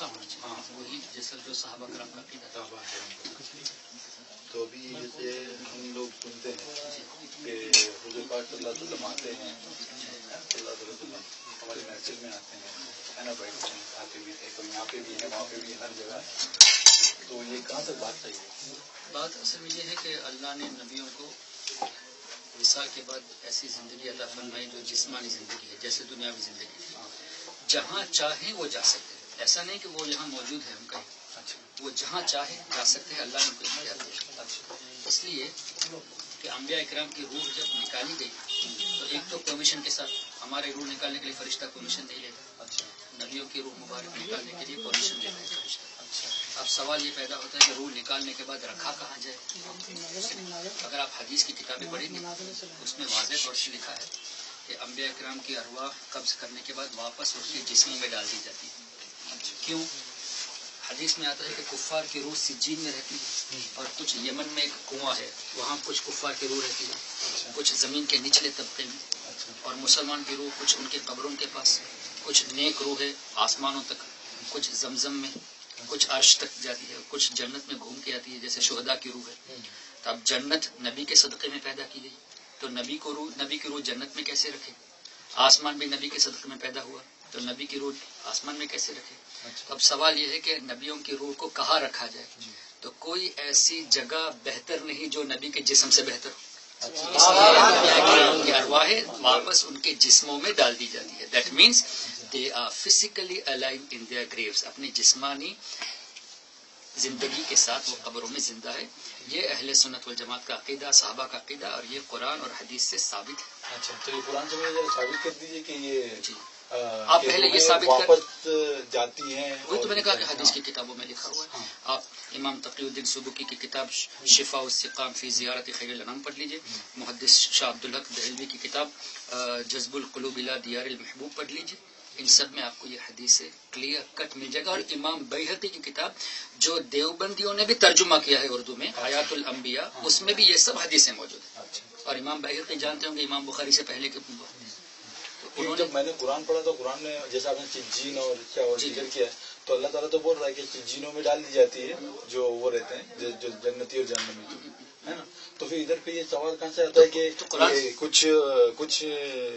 ایسا ہونا چاہیے وہی جیسا جو صحابہ کرام کا عقیدہ تھا. تو ابھی جیسے ہم لوگ سنتے ہیں کہ حضور پاک صلی اللہ علیہ وسلم آتے ہیں، صلی اللہ علیہ وسلم ہمارے مسجد میں آتے ہیں، ہے نا، بیٹھتے ہیں، آتے بھی تھے، تو یہاں پہ بھی ہے، وہاں پہ بھی ہر جگہ ہے. تو یہ کہاں تک بات صحیح ہے؟ بات اصل میں یہ ہے کہ اللہ نے نبیوں کو وصال کے بعد ایسی زندگی عطا فرمائی جو جسمانی زندگی ہے، جیسے دنیاوی زندگی ہے. جہاں چاہیں وہ جا سکتے ہیں، ایسا نہیں کہ وہ یہاں موجود ہے ہم کہیں، وہ جہاں چاہے جا سکتے ہیں. اللہ نے ان کو اختیار دیا. اس لیے کہ انبیاء اکرام کی روح جب نکالی گئی تو ایک تو پرمیشن کے ساتھ، ہمارے روح نکالنے کے لیے فرشتہ پرمیشن نہیں لیتا، نبیوں کی روح مبارک نکالنے کے لیے پرمیشن لیتا ہے فرشتہ. اب سوال یہ پیدا ہوتا ہے کہ روح نکالنے کے بعد رکھا کہاں جائے. اگر آپ حدیث کی کتابیں پڑھیں گے اس میں واضح طور سے لکھا ہے کہ انبیاء اکرام کی ارواح قبض کرنے کے بعد واپس اس کے جسم میں ڈال دی جاتی ہے. کیوں؟ حدیث میں آتا ہے کہ کفار کی روح سجین میں رہتی ہے، اور کچھ یمن میں ایک کنواں ہے، وہاں کچھ کفار کی روح رہتی ہے، کچھ زمین کے نچلے طبقے میں، اور مسلمان کی روح کچھ ان کے قبروں کے پاس، کچھ نیک روح ہے آسمانوں تک، کچھ زمزم میں، کچھ عرش تک جاتی ہے، کچھ جنت میں گھوم کے آتی ہے جیسے شہداء کی روح ہے. تو اب جنت نبی کے صدقے میں پیدا کی گئی، تو نبی کی روح جنت میں کیسے رکھے؟ آسمان بھی نبی کے صدقے میں پیدا ہوا تو نبی کی روح آسمان میں کیسے رکھے؟ اب سوال یہ ہے کہ نبیوں کی روح کو کہاں رکھا جائے؟ تو کوئی ایسی جگہ بہتر نہیں جو نبی کے جسم سے بہتر ہو. اس لیے ان کی ارواح واپس ان کے جسموں میں ڈال دی جاتی ہے. That means they are physically alive in their graves. اپنی جسمانی زندگی کے ساتھ وہ قبروں میں زندہ ہے. یہ اہل سنت والجماعت کا عقیدہ، صحابہ کا عقیدہ، اور یہ قرآن اور حدیث سے ثابت ہے. اچھا، تو یہ قرآن سے مجھے ثابت کر دیجیے کہ یہ جی آپ پہلے یہ ثابت واپس جاتی ہیں. وہی تو میں نے کہا کہ حدیث کی کتابوں میں لکھا ہوا ہے. آپ امام تقی الدین سبکی کی کتاب شفاء السقام فی زیارت خیر الانام پڑھ لیجیے، محدث شاہ عبدالحق دہلوی کی کتاب جذب القلوب الی دیار المحبوب پڑھ لیجیے. ان سب میں آپ کو یہ حدیث سے کلیئر کٹ مل جائے گا. اور امام بیہقی کی کتاب جو دیوبندیوں نے بھی ترجمہ کیا ہے اردو میں، حیات الانبیاء، اس میں بھی یہ سب حدیثیں موجود ہیں. اور امام بیہقی جانتے ہوں گے امام بخاری سے پہلے کے جب میں نے قرآن پڑھا تو قرآن میں جیسا آپ نے چجین اور کیا اور ذکر کیا ہے، تو اللہ تعالیٰ تو بول رہا ہے کہ چجینوں میں ڈال دی جاتی ہے جو وہ رہتے ہیں جو جنتی اور جہنمی، ہے نا. تو پھر ادھر پہ یہ سوال کہاں سے آتا ہے کہ کچھ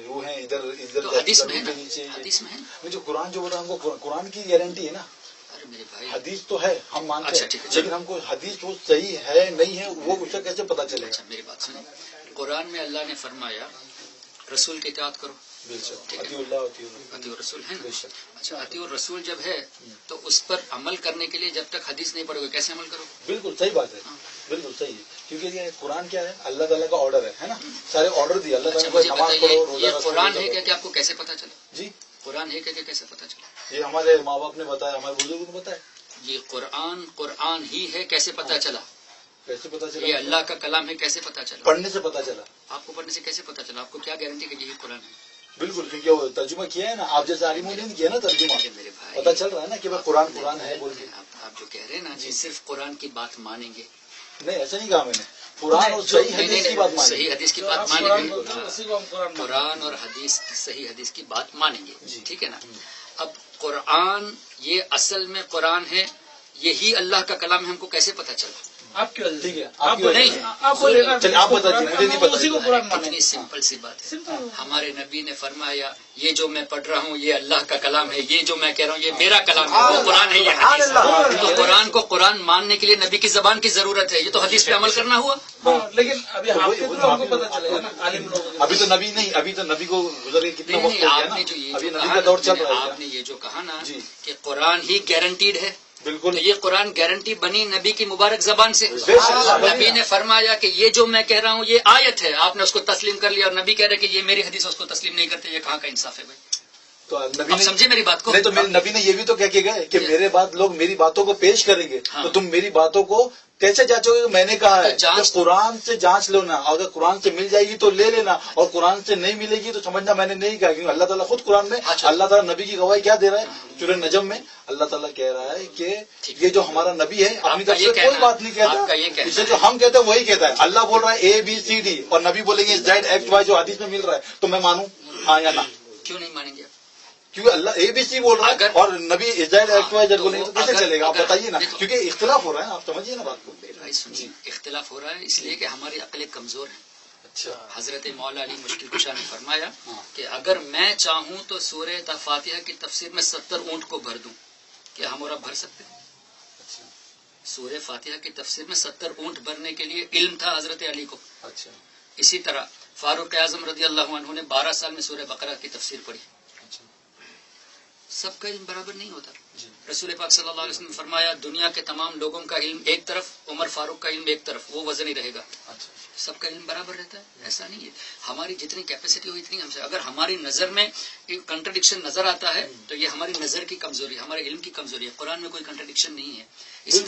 وہ ہیں ادھر حدیث میں جو قرآن جو بول رہا ہے ہم کو قرآن کی گارنٹی ہے نا. حدیث تو ہے ہم مانتے ہیں، لیکن ہم کو حدیث وہ صحیح ہے نہیں ہے وہ اس کا کیسے پتا چلے گا؟ میری بات سنیں. قرآن میں اللہ نے فرمایا رسول کی اطاعت کرو، عطی الرسول ہے نا. اچھا، عطی الرسول جب ہے تو اس پر عمل کرنے کے لیے جب تک حدیث نہیں پڑھو گے کیسے عمل کرو؟ بالکل صحیح بات ہے، بالکل صحیح ہے. کیونکہ یہ قرآن کیا ہے؟ اللہ تعالیٰ کا آرڈر ہے نا، سارے آرڈر دیا اللہ تعالیٰ کو. نماز پڑھو، روزہ یہ قرآن ہے کہ آپ کو کیسے پتا چلا؟ جی قرآن ہے کہ کیسے پتا چلا؟ یہ ہمارے ماں باپ نے بتایا، ہمارے بزرگوں نے بتایا. یہ قرآن ہی ہے، کیسے پتا چلا؟ کیسے پتا چلا؟ یہ اللہ کا کلام ہے، کیسے پتا چلا؟ پڑھنے سے پتا چلا. آپ کو پڑھنے سے کیسے پتا چلا؟ آپ کو کیا گارنٹی کہ یہ قرآن ہے؟ بالکل، کیونکہ وہ ترجمہ کیا ہے نا، آپ جیسے عالموں نے کیا نا ترجمہ، میرے بھائی پتا چل رہا ہے نا کہ قرآن ہے بول کے. آپ جو کہہ رہے ہیں نا جی صرف قرآن کی بات مانیں گے، نہیں ایسا نہیں کہا میں نے. قرآن اور صحیح حدیث کی بات مانیں گے. صحیح حدیث کی بات مانیں گے، قرآن اور حدیث صحیح حدیث کی بات مانیں گے، ٹھیک ہے نا. اب قرآن یہ اصل میں قرآن ہے، یہی اللہ کا کلام ہے، ہم کو کیسے پتا چلا؟ آپ کی وجہ سے. ٹھیک ہے، آپ نہیں، چلیے آپ بتائیے، مجھے نہیں پتا. اتنی سمپل سی بات ہے. ہمارے نبی نے فرمایا یہ جو میں پڑھ رہا ہوں یہ اللہ کا کلام ہے، یہ جو میں کہہ رہا ہوں یہ میرا کلام ہے، وہ قرآن ہے، یہ حدیث ہے. تو قرآن کو قرآن ماننے کے لیے نبی کی زبان کی ضرورت ہے، یہ تو حدیث پہ عمل کرنا ہوا. لیکن ابھی آپ کے تھرو ہم کو پتا چلے گا نا عالم لوگوں. ابھی تو نبی نہیں، ابھی تو نبی کو گزر کتنا وقت ہو گیا آپ نا، نے جو ابھی یہ نبی کا دور چل رہا آپ نے ہے. یہ جو کہا نا جی. کہ قرآن ہی گارنٹیڈ ہے، بالکل تو یہ قرآن گارنٹی بنی نبی کی مبارک زبان سے. نبی نے فرمایا کہ یہ جو میں کہہ رہا ہوں یہ آیت ہے، آپ نے اس کو تسلیم کر لیا، اور نبی کہہ رہے کہ یہ میری حدیث اس کو تسلیم نہیں کرتے. یہ کہاں کا انصاف ہے بھائی؟ تو نبی آپ نے سمجھے میری بات کو؟ نہیں، تو نبی نے یہ بھی تو کہہ کے گئے کہ میرے بعد لوگ میری باتوں کو پیش کریں گے، تو تم میری باتوں کو کیسے جانچو گے؟ میں نے کہا ہے کہ قرآن سے جانچ لینا، اگر قرآن سے مل جائے گی تو لے لینا، اور قرآن سے نہیں ملے گی تو سمجھنا میں نے نہیں کہا. کیونکہ اللہ تعالیٰ خود قرآن میں اللہ تعالیٰ نبی کی گواہی کیا دے رہا ہے؟ سورہ نجم میں اللہ تعالیٰ کہہ رہا ہے کہ یہ جو ہمارا نبی ہے اپنی طرف سے کوئی بات نہیں کہتا، اسے جو ہم کہتے ہیں وہی کہتا ہے. اللہ بول رہا ہے ABCD، اور نبی بولیں گے Z X Y جو حدیث میں مل رہا ہے، تو میں مانوں ہاں یا نہ؟ کیوں نہیں مانیں گے؟ کیونکہ اللہ اے بی سی بول رہا ہے اور نبی ایزائڈ ایکس وائی زیڈ بولیں گے تو کیسے چلے گا؟ آپ بتائیے نا، کیونکہ اختلاف ہو رہا ہے نا، آپ سمجھیے نا بات کو. بھائی سنیے، اختلاف ہو رہا ہے اس لیے کہ ہماری عقلیں کمزور ہیں. اچھا، حضرت مولا علی مشکل کشا نے فرمایا کہ اگر میں چاہوں تو سورہ فاتحہ کی تفسیر میں 70 اونٹ کو بھر دوں، کیا ہم اور آپ بھر سکتے ہیں؟ سورہ فاتحہ کی تفسیر میں 70 اونٹ بھرنے کے لیے علم تھا حضرت علی کو. اچھا، اسی طرح فاروق اعظم رضی اللہ عنہ نے 12 سال میں سورہ بقرہ کی تفسیر پڑھی. سب کا علم برابر نہیں ہوتا. رسول پاک صلی اللہ علیہ وسلم نے فرمایا دنیا کے تمام لوگوں کا علم ایک طرف، عمر فاروق کا علم ایک طرف، وہ وزن ہی رہے گا. سب کا علم برابر رہتا ہے؟ ایسا نہیں ہے. ہماری جتنی کیپیسٹی ہو اتنی ہم سے. اگر ہماری نظر میں کنٹرڈکشن نظر آتا ہے تو یہ ہماری نظر کی کمزوری ہے، ہمارے علم کی کمزوری ہے. قرآن میں کوئی کنٹرڈکشن نہیں ہے. اسی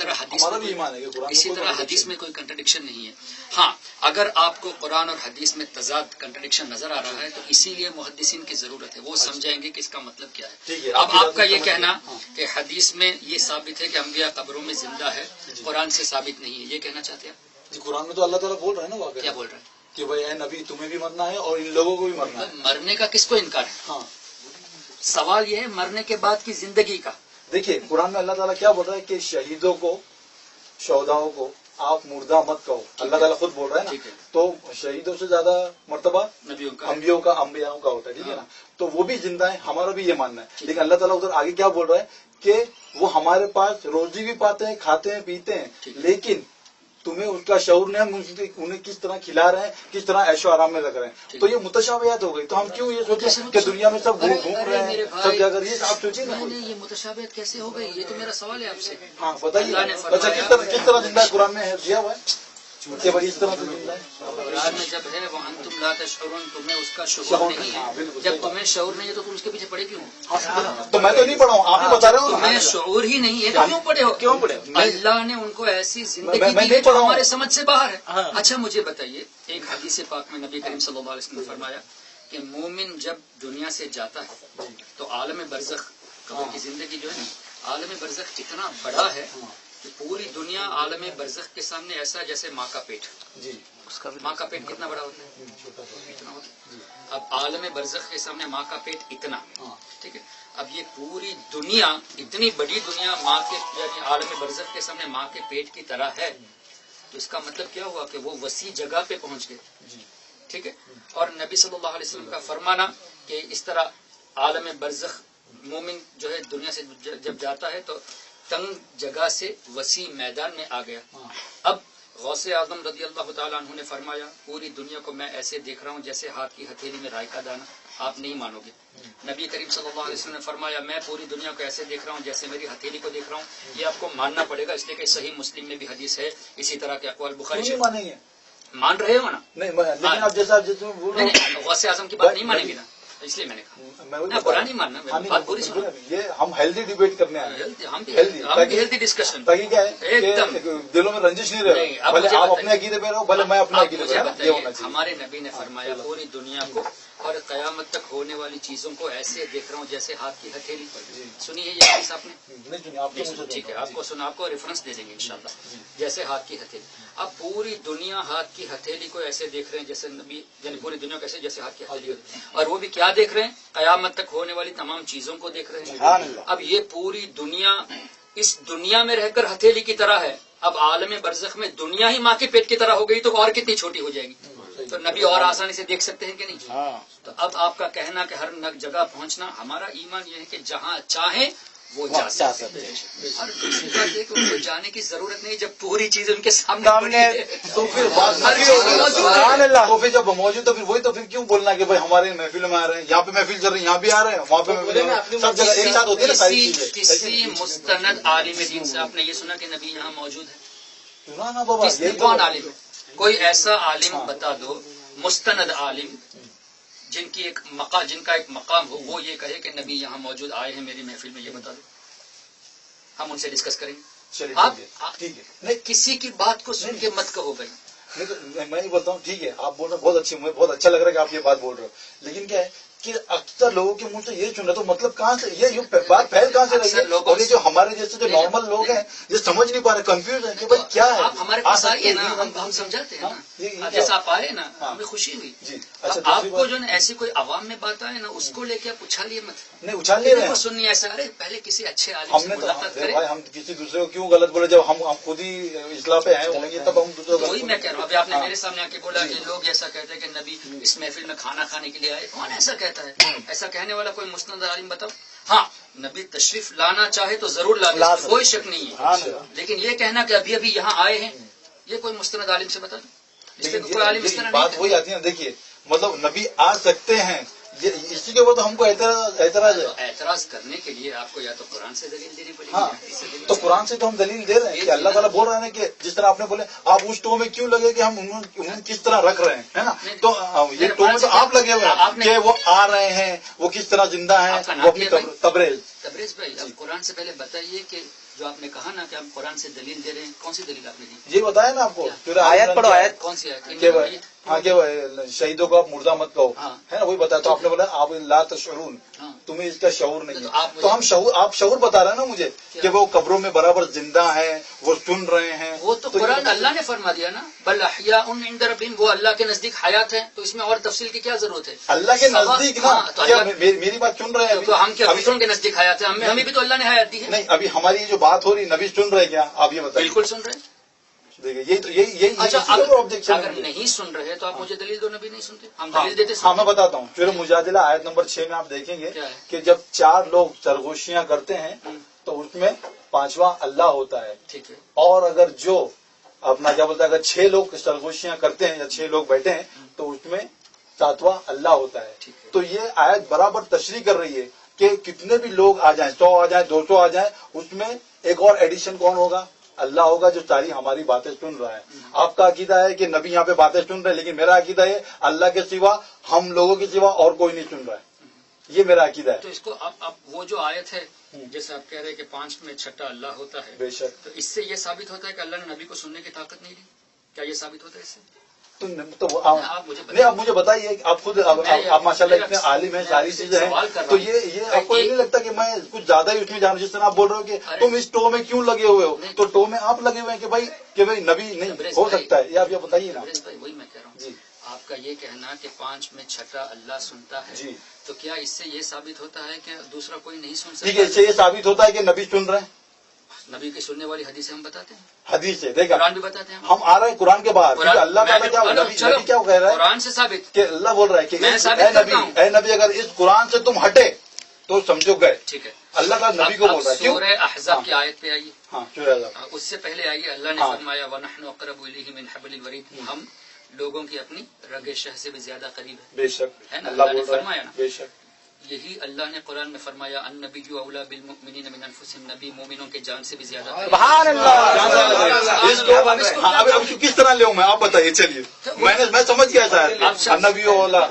طرح حدیث میں کوئی کنٹرڈکشن نہیں ہے. ہاں، اگر آپ کو قرآن اور حدیث میں تضاد کنٹرڈکشن نظر آ رہا ہے تو اسی لیے محدثین کی ضرورت ہے، وہ سمجھائیں گے کہ اس کا مطلب کیا ہے. اب آپ کا یہ کہنا کہ حدیث میں یہ ثابت ہے کہ انبیاء قبروں میں زندہ ہے، قرآن سے ثابت نہیں ہے، یہ کہنا چاہتے ہیں؟ جی، قرآن میں تو اللہ تعالیٰ بول رہا ہے نا، واقعی کیا بول رہے ہیں کہ بھائی اے نبی تمہیں بھی مرنا ہے اور ان لوگوں کو بھی مرنا ہے. مرنے کا کس کو انکار ہے؟ ہاں، سوال یہ ہے مرنے کے بعد کی زندگی کا. دیکھیے قرآن میں اللہ تعالیٰ کیا بول رہا ہے کہ شہیدوں کو، شہداؤں کو آپ مردہ مت کہو. اللہ تعالیٰ خود بول رہا ہے نا. تو شہیدوں سے زیادہ مرتبہ انبیاؤں کا ہوتا ہے، ٹھیک ہے نا. تو وہ بھی زندہ ہے، ہمارا بھی یہ ماننا ہے. لیکن اللہ تعالیٰ ادھر آگے کیا بول رہا ہے کہ وہ ہمارے پاس روزی بھی پاتے ہیں، کھاتے ہیں، پیتے ہیں، لیکن تمہیں اس کا شعور نہیں. ہم انہیں کس طرح کھلا رہے ہیں، کس طرح عیش و آرام میں لگ رہے ہیں. تو یہ متشابہات ہو گئی. تو ہم کیوں یہ سوچیں کہ دنیا میں سب گھوم رہے ہیں، سب کیا کر رہی ہے؟ آپ سوچیں نا. یہ متشابہت کیسے ہو گئی؟ یہ تو میرا سوال ہے آپ سے. ہاں بتائیے. اچھا، کس طرح زندہ ہے؟ قرآن میں دیا ہوا ہے کہ بھائی اس طرح سے زندہ ہے. قرآن میں جب ہے وہ انتم لا تشعرون، تمہیں اس کا شعور نہیں ہے. جب تمہیں شعور نہیں ہے تو تم اس کے پیچھے پڑے کیوں؟ تو میں تو نہیں پڑھا ہوں، آپ ہی بتا رہے ہو. تمہیں شعور ہی نہیں ہے تو کیوں پڑے ہو؟ کیوں پڑے؟ اللہ نے ان کو ایسی زندگی دی ہے جو ہمارے سمجھ سے باہر ہے. اچھا مجھے بتائیے، ایک حدیث پاک میں نبی کریم صلی اللہ علیہ وسلم نے فرمایا کہ مومن جب دنیا سے جاتا ہے تو عالم برزخ، قبر کی زندگی جو ہے نا، عالم برزخ اتنا بڑا ہے کہ پوری دنیا عالم برزخ کے سامنے ایسا جیسے ماں کا پیٹ. جی، ماں کا پیٹ کتنا بڑا ہوتا ہے؟ اتنا ہوتا ہے. اب عالم برزخ کے سامنے ماں کا پیٹ اتنا، ٹھیک ہے. اب یہ پوری دنیا، اتنی بڑی دنیا ماں کے یعنی عالم برزخ کے سامنے ماں کے پیٹ کی طرح ہے. تو اس کا مطلب کیا ہوا کہ وہ وسیع جگہ پہ پہنچ گئے، ٹھیک ہے. اور نبی صلی اللہ علیہ وسلم کا فرمانا کہ اس طرح عالم برزخ مومن جو ہے دنیا سے جب جاتا ہے تو تنگ جگہ سے وسیع میدان میں آ گیا. اب غوث اعظم رضی اللہ تعالیٰ عنہ نے فرمایا پوری دنیا کو میں ایسے دیکھ رہا ہوں جیسے ہاتھ کی ہتھیلی میں رائے کا دانہ. آپ نہیں مانو گے. نبی کریم صلی اللہ علیہ وسلم نے فرمایا میں پوری دنیا کو ایسے دیکھ رہا ہوں جیسے میری ہتھیلی کو دیکھ رہا ہوں. یہ آپ کو ماننا پڑے گا، اس لیے کہ صحیح مسلم میں بھی حدیث ہے، اسی طرح کے اقوال بخاری. مانیں گے؟ مان رہے ہو نا؟ نہیں، لیکن آپ جیسا غوث اعظم کی بات نہیں مانیں گے نا، اس لیے میں نے کہا برا نہیں ماننا. بات پوری سنو. یہ ہم ہیلدی ڈیبیٹ کرنے آئے ہیں، ہم بھی ہیلدی ڈسکشن. تاکہ کیا ہے ایک دم کہ دلوں میں رنجش نہیں رہے. بھلے آپ اپنے عقیدے پہ رہو، بھلے میں اپنے عقیدے پہ رہوں، یہ ہونا چاہیے. ہمارے نبی نے فرمایا پوری دنیا کو اور قیامت تک ہونے والی چیزوں کو ایسے دیکھ رہا ہوں جیسے ہاتھ کی ہتھیلی پر. سنی ہے یہ حدیث آپ نے؟ نہیں سنی. آپ ٹھیک ہے، آپ کو سنا، آپ کو ریفرنس دے دیں گے انشاءاللہ. جیسے ہاتھ کی ہتھیلی. اب پوری دنیا ہاتھ کی ہتھیلی کو ایسے دیکھ رہے ہیں جیسے نبی یعنی پوری دنیا کو ایسے جیسے ہاتھ کی ہتھیلی ہوتی ہے. اور وہ بھی کیا دیکھ رہے ہیں؟ قیامت تک ہونے والی تمام چیزوں کو دیکھ رہے ہیں. اب یہ پوری دنیا اس دنیا میں رہ کر ہتھیلی کی طرح ہے. اب عالم برزخ میں دنیا ہی ماں کے پیٹ کی طرح ہو گئی تو اور کتنی چھوٹی ہو جائے گی. تو نبی اور آسانی سے دیکھ سکتے ہیں کہ نہیں؟ تو اب آپ کا کہنا کہ ہر جگہ پہنچنا، ہمارا ایمان یہ ہے کہ جہاں چاہیں وہ جا سکتے ہیں. اور دوسری بات یہ کہ ان کو جانے کی ضرورت نہیں جب پوری چیز ان کے سامنے تو پھر جب موجود تو پھر وہی تو پھر کیوں بولنا کہ بھائی ہمارے محفل میں آ رہے ہیں، یہاں پہ محفل چل رہی ہے، یہاں بھی آ رہے ہیں، وہاں پہ محفل، سب جگہ ایک ساتھ ہوتی ہے نا ساری چیزیں. کسی مستند عالم دین سے آپ نے یہ سنا کہ نبی یہاں موجود ہے؟ سنا نا بابا. کون عالم؟ کوئی ایسا عالم بتا دو، مستند عالم جن کا ایک مقام ہو، وہ یہ کہے کہ نبی یہاں موجود آئے ہیں میری محفل میں، یہ بتا دو. ہم ان سے ڈسکس کریں گے. آپ ٹھیک ہے. نہیں کسی کی بات کو سن کے مت کہو بھائی. میں نہیں بولتا ہوں، ٹھیک ہے آپ بول رہے ہیں بہت اچھی، مجھے بہت اچھا لگ رہا ہے کہ آپ یہ بات بول رہے ہو. لیکن کیا ہے کہ اکثر لوگوں کے منہ سے یہ سن رہے تو مطلب کہاں سے یہ بات پھیل کہاں سے رہی ہے؟ اور یہ جو ہمارے جیسے جو نارمل لوگ ہیں یہ سمجھ نہیں پا رہے، کنفیوز ہیں کہ بھائی کیا ہے. آپ ہمارے پاس آئیے نا، ہم سمجھاتے ہیں نا، جیسا آپ آئے نا ہمیں خوشی ہوئی. جی آپ کو جو نا ایسی کوئی عوام میں بات آئے نا اس کو لے کے آپ اچھالیے مت. نہیں اچھال نہیں رہے سننی ایسا، ارے پہلے کسی اچھے عالم ہم سے نے تو ملاقات کریں. بھائی ہم کسی دوسرے کو کیوں غلط بولے؟ جب ہم خود ہی اصلاح پہ ہیں ہوں گے تب ہم دوسرے کو. وہی میں کہہ رہا ہوں. ابھی آپ نے میرے سامنے آ کے بولا کہ لوگ ایسا کہتے ہیں کہ نبی اس محفل میں کھانا کھانے کے لیے آئے. کون ایسا کہتا ہے؟ ایسا کہنے والا کوئی مستند عالم بتاؤ. ہاں نبی تشریف لانا چاہے تو ضرور لا سکتے، کوئی شک نہیں ہے، لیکن یہ کہنا کہ ابھی ابھی یہاں آئے ہیں یہ کوئی مستند عالم سے بتا دو. اس پہ کوئی عالم اس طرح بات وہی آتی ہے. دیکھیے مطلب نبی آ سکتے ہیں، اسی کے بعد ہم کو اعتراض ہے. اعتراض کرنے کے لیے آپ کو یا تو قرآن سے دلیل دینی پڑے گی. ہاں تو قرآن سے تو ہم دلیل دے رہے ہیں کہ اللہ تعالیٰ بول رہے ہیں کہ جس طرح آپ نے بولے آپ اس ٹو میں کیوں لگے کہ ہم انہیں کس طرح رکھ رہے ہیں، ہے نا؟ تو یہ ٹو میں تو آپ لگے ہوئے ہیں کہ وہ آ رہے ہیں، وہ کس طرح زندہ ہیں، وہ اپنی تبریز بھائی اب قرآن سے پہلے بتائیے کہ جو آپ نے کہا نا کہ ہم قرآن سے دلیل دے رہے ہیں، کون سی دلیل آپ نے دی؟ یہ بتایا نا آپ کو. آیت پڑھو آیت. کون سی آیت؟ ہاں کہ شہیدوں کو آپ مردہ مت کہو، ہے نا؟ وہی بتایا. تو آپ نے بولا آپ لا تشعرون، تمہیں اس کا شعور نہیں ہے. تو ہم شعور، آپ شعور بتا رہے ہیں نا مجھے کہ وہ قبروں میں برابر زندہ ہیں، وہ سن رہے ہیں. وہ تو قرآن اللہ نے فرما دیا نا، بل احیاء عند ربہم، وہ اللہ کے نزدیک حیات ہیں. تو اس میں اور تفصیل کی کیا ضرورت ہے؟ اللہ کے نزدیک نا. کیا میری بات سن رہے ہیں؟ تو ہم کیا دوسروں کے نزدیک حیات ہیں؟ ہمیں بھی تو اللہ نے حیات دی ہے. نہیں ابھی ہماری جو بات ہو رہی نبی سن رہے کیا؟ آپ یہ بتائیے. بالکل سن رہے ہیں. دیکھیے یہی اچھا آبجیکشن. اگر نہیں سن رہے تو آپ مجھے دلیل دو. نبی نہیں سنتے، ہم دلیل دیتے. ہاں میں بتاتا ہوں. سورہ مجادلہ آیت نمبر 6 میں آپ دیکھیں گے کہ جب 4 لوگ سرگوشیاں کرتے ہیں تو اس میں 5واں اللہ ہوتا ہے. ٹھیک ہے. اور اگر جو اپنا کیا بولتا ہے اگر 6 لوگ سرگوشیاں کرتے ہیں یا 6 لوگ بیٹھے ہیں تو اس میں 7واں اللہ ہوتا ہے. تو یہ آیت برابر تشریح کر رہی ہے کہ کتنے بھی لوگ آ جائیں، 100 آ جائیں، 200 آ جائیں، اس میں ایک اور ایڈیشن کون ہوگا؟ اللہ ہوگا جو ساری ہماری باتیں سن رہا ہے. آپ کا عقیدہ ہے کہ نبی یہاں پہ باتیں سن رہے ہیں، لیکن میرا عقیدہ ہے اللہ کے سوا، ہم لوگوں کے سوا اور کوئی نہیں سن رہا ہے. یہ میرا عقیدہ ہے. تو اس کو اب وہ جو آیت ہے جیسے آپ کہہ رہے ہیں کہ 5 میں 6 اللہ ہوتا ہے، بے شک. تو اس سے یہ ثابت ہوتا ہے کہ اللہ نے نبی کو سننے کی طاقت نہیں دی. کیا یہ ثابت ہوتا ہے اس سے؟ تو نہیں آپ مجھے بتائیے، آپ خود آپ ماشاء اللہ اتنے عالم ہیں، ساری چیزیں ہیں، تو یہ آپ کو یہ نہیں لگتا کہ میں کچھ زیادہ ہی اس میں جانوں؟ جس طرح آپ بول رہے ہو کہ تم اس ٹو میں کیوں لگے ہوئے ہو، تو ٹو میں آپ لگے ہوئے ہیں کہ بھائی نبی نہیں ہو سکتا ہے. یہ آپ یہ بتائیے نا. وہی میں کہہ رہا ہوں. جی آپ کا یہ کہنا کہ 5 میں 6 اللہ سنتا ہے، جی تو کیا اس سے یہ ثابت ہوتا ہے کہ دوسرا کوئی نہیں سن ٹھیک ہے. اس سے یہ ثابت ہوتا ہے کہ نبی سن رہے ہیں. نبی کی سننے والی حدیث ہم بتاتے ہیں، حدیث سے دیکھا قرآن بھی بتاتے ہیں. ہم آ رہے ہیں قرآن کے بعد. اللہ تعالیٰ کیا نبی کیا کہہ رہا ہے قرآن سے ثابت کہ اللہ بول رہا ہے کہ اے نبی اگر اس قرآن سے تم ہٹے تو سمجھو گئے. ٹھیک ہے. اللہ کا نبی کو بول رہا ہے. کیوں؟ سورہ احزاب کی آیت پہ آئیے. ہاں سورہ احزاب. اس سے پہلے آئیے. اللہ نے فرمایا وَنَحْنُ أَقْرَبُ إِلَيْهِ مِنْ حَبْلِ الْوَرِيدِ، ہم لوگوں کی اپنی رگ شہ سے بھی زیادہ قریب ہے. بے شک ہے نا؟ اللہ نے بول رہا فرمایا ہے. نا. بے شک یہی اللہ نے قرآن میں فرمایا النبی اولیٰ بالمؤمنین من انفسہم، نبی مومنوں کے جان سے بھی زیادہ. سبحان اللہ. اس کو اب کس طرح لوں میں؟ آپ بتائیے. چلیے میں سمجھ گیا تھا نبی اولا.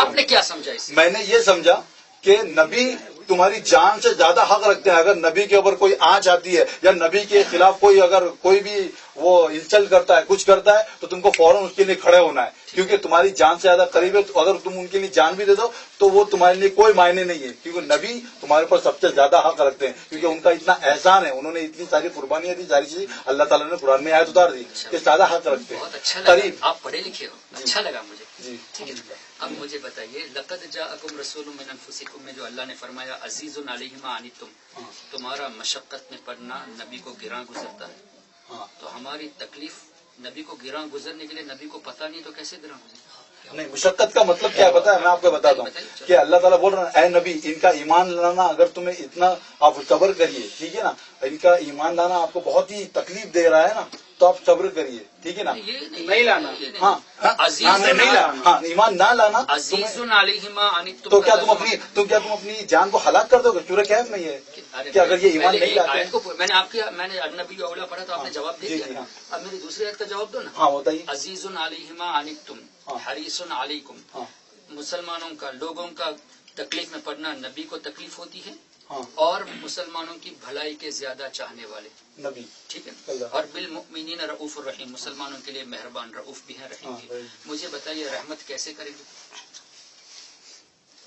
آپ نے کیا سمجھا اس سے؟ میں نے یہ سمجھا کہ نبی تمہاری جان سے زیادہ حق رکھتے ہیں. اگر نبی کے اوپر کوئی آنچ آتی ہے یا نبی کے خلاف کوئی اگر کوئی بھی وہ انسلٹ کرتا ہے، کچھ کرتا ہے، تو تم کو فوراً اس کے لیے کھڑے ہونا ہے، کیونکہ تمہاری جان سے زیادہ قریب ہے. تو اگر تم ان کے لیے جان بھی دے دو تو وہ تمہارے لیے کوئی معنی نہیں ہے، کیونکہ نبی تمہارے اوپر سب سے زیادہ حق رکھتے ہیں، کیونکہ ان کا اتنا احسان ہے، انہوں نے اتنی ساری قربانیاں دی، ساری چیزیں اللہ تعالیٰ نے قرآن میں آیت اتار دی کہ زیادہ حق رکھتے ہیں. بہت اچھا لگا، آپ پڑھے لکھے ہو، اچھا لگا مجھے. جی ٹھیک ہے. اب مجھے بتائیے لقد جاءکم رسول من انفسکم میں جو اللہ نے فرمایا عزیز علیہ ما عنتم، تمہارا مشقت میں پڑنا نبی کو گراں گزرتا ہے. تو ہماری تکلیف نبی کو گراں گزرنے کے لیے نبی کو پتہ نہیں تو کیسے گراں گزرے؟ نہیں، مشقت کا مطلب کیا پتا ہے؟ میں آپ کو بتاتا ہوں کہ اللہ تعالیٰ بول رہا ہے اے نبی ان کا ایمان لانا اگر تمہیں اتنا آپ صبر کریے، ٹھیک ہے نا. ان کا ایمان لانا آپ کو بہت ہی تکلیف دے رہا ہے نا، تو آپ صبر کریے، ٹھیک ہے نا. نہیں لانا. ہاں نہیں لانا. ہاں ایمان نہ لانا. عزیز علیہ ما عنتم، تو کیا تم اپنی جان کو ہلاک کر دو گے؟ سورہ کہف میں یہ ہے کہ اگر یہ ایمان نہیں لاتے. میں نے نبی اولا پڑھا تو آپ نے جواب دے دیا. اب میری دوسری آیت کا جواب دو نا. ہاں بتائیے. عزیز علیہ ما عنتم حریص علیکم، مسلمانوں کا، لوگوں کا تکلیف میں پڑنا نبی کو تکلیف ہوتی ہے، اور مسلمانوں کی بھلائی کے زیادہ چاہنے والے نبی، ٹھیک ہے. اور بالمؤمنین رؤوف الرحیم، مسلمانوں کے لیے مہربان، رؤوف بھی ہے، رحیم بھی. مجھے بتائیے رحمت کیسے کرے گی؟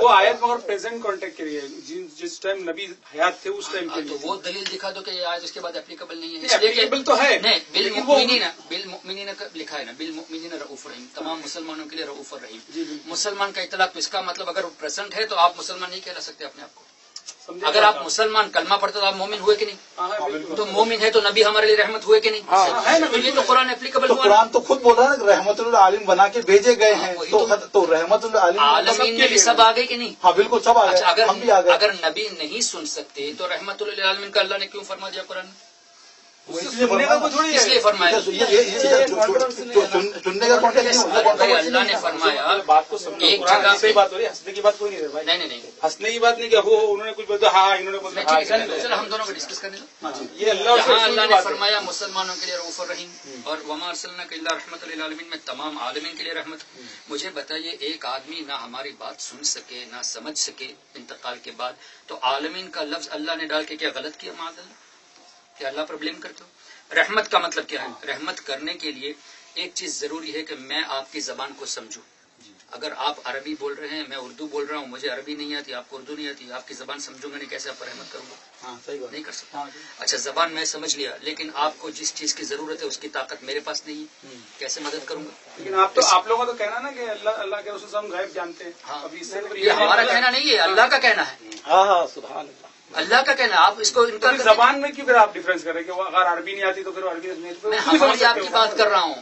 وہ آیت مگر پریزنٹ کانٹیکٹ کے لیے جس ٹائم نبی حیات تھے اس ٹائم کے تو لیے وہ دلیل دکھا دو کہ یہ آیت اس کے بعد اپلیکیبل نہیں ہے. اپلیکیبل تو ہے نہیں، بالمؤمنین لکھا ہے نا، بالمؤمنین رؤوف رحیم، تمام مسلمانوں کے لیے رؤوف الرحیم. مسلمان کا اطلاق، تو اس کا مطلب اگر وہ پریزنٹ ہے تو آپ مسلمان نہیں کہلا سکتے اپنے آپ کو. اگر آپ مسلمان کلمہ پڑھتے تو آپ مومن ہوئے کہ نہیں؟ تو مومن ہے تو نبی ہمارے لیے رحمت ہوئے کہ نہیں؟ تو یہ تو قرآن اپلیکیبل تو ہوا. قرآن تو خود بول رہا ہے نا رحمت للعالمین بنا کے بھیجے گئے ہیں، تو رحمت عالمین میں بھی سب آ گئے کہ نہیں؟ ہاں بالکل سب آ اچھا، گئے، ہم بھی آ گئے. اگر نبی نہیں سن سکتے تو رحمت للعالمین کا اللہ نے کیوں فرما دیا قرآن میں؟ اس لیے فرمایا سننے کا بھائی اللہ نے فرمایا بات کو ایک جگہ پہ بات ہو رہی ہے، ہنسنے کی بات کوئی نہیں ہے بھائی. نہیں، ہنسنے کی بات نہیں کہ وہ انہوں نے کچھ بولتا ہاں انہوں نے میں بولتا ٹھیک ہے، چلو ہم دونوں کو ڈسکس کرنے دو. یہ اللہ یہاں اللہ نے فرمایا مسلمانوں کے لیے رؤوف الرحیم اور وما ارسلناک الا رحمت للعالمین میں تمام عالمین کے لیے رحمت. مجھے بتائیے ایک آدمی نہ ہماری بات سن سکے نہ سمجھ سکے انتقال کے بعد، تو عالمین کا لفظ اللہ نے ڈال کے کیا غلط کیا؟ معاذ اللہ، کیا اللہ پر بلیم کرتے ہو؟ رحمت کا مطلب کیا ہے؟ رحمت کرنے کے لیے ایک چیز ضروری ہے کہ میں آپ کی زبان کو سمجھوں. اگر آپ عربی بول رہے ہیں، میں اردو بول رہا ہوں، مجھے عربی نہیں آتی، آپ کو اردو نہیں آتی، آپ کی زبان سمجھوں گا نہیں، کیسے آپ پر رحمت کروں گا؟ نہیں کر سکتا. اچھا، زبان میں سمجھ لیا، لیکن آپ کو جس چیز کی ضرورت ہے اس کی طاقت میرے پاس نہیں ہے، کیسے مدد کروں گا؟ لیکن آپ لوگوں کا تو کہنا نا کہ اللہ کے رسول صاحب غیب جانتے ہیں. ہاں، ابھی اس سے یہ ہمارا کہنا نہیں ہے، اللہ کا کہنا ہے. ہاں ہاں سبحان اللہ. اللہ کا کہنا ہے، آپ اس کو انکار کریں. زبان میں کیوں پھر آپ ڈفرینس کر رہے ہیں کہ وہ اگر عربی نہیں آتی تو پھر عربی نہیں میں ہماری آپ کی بات کر رہا ہوں.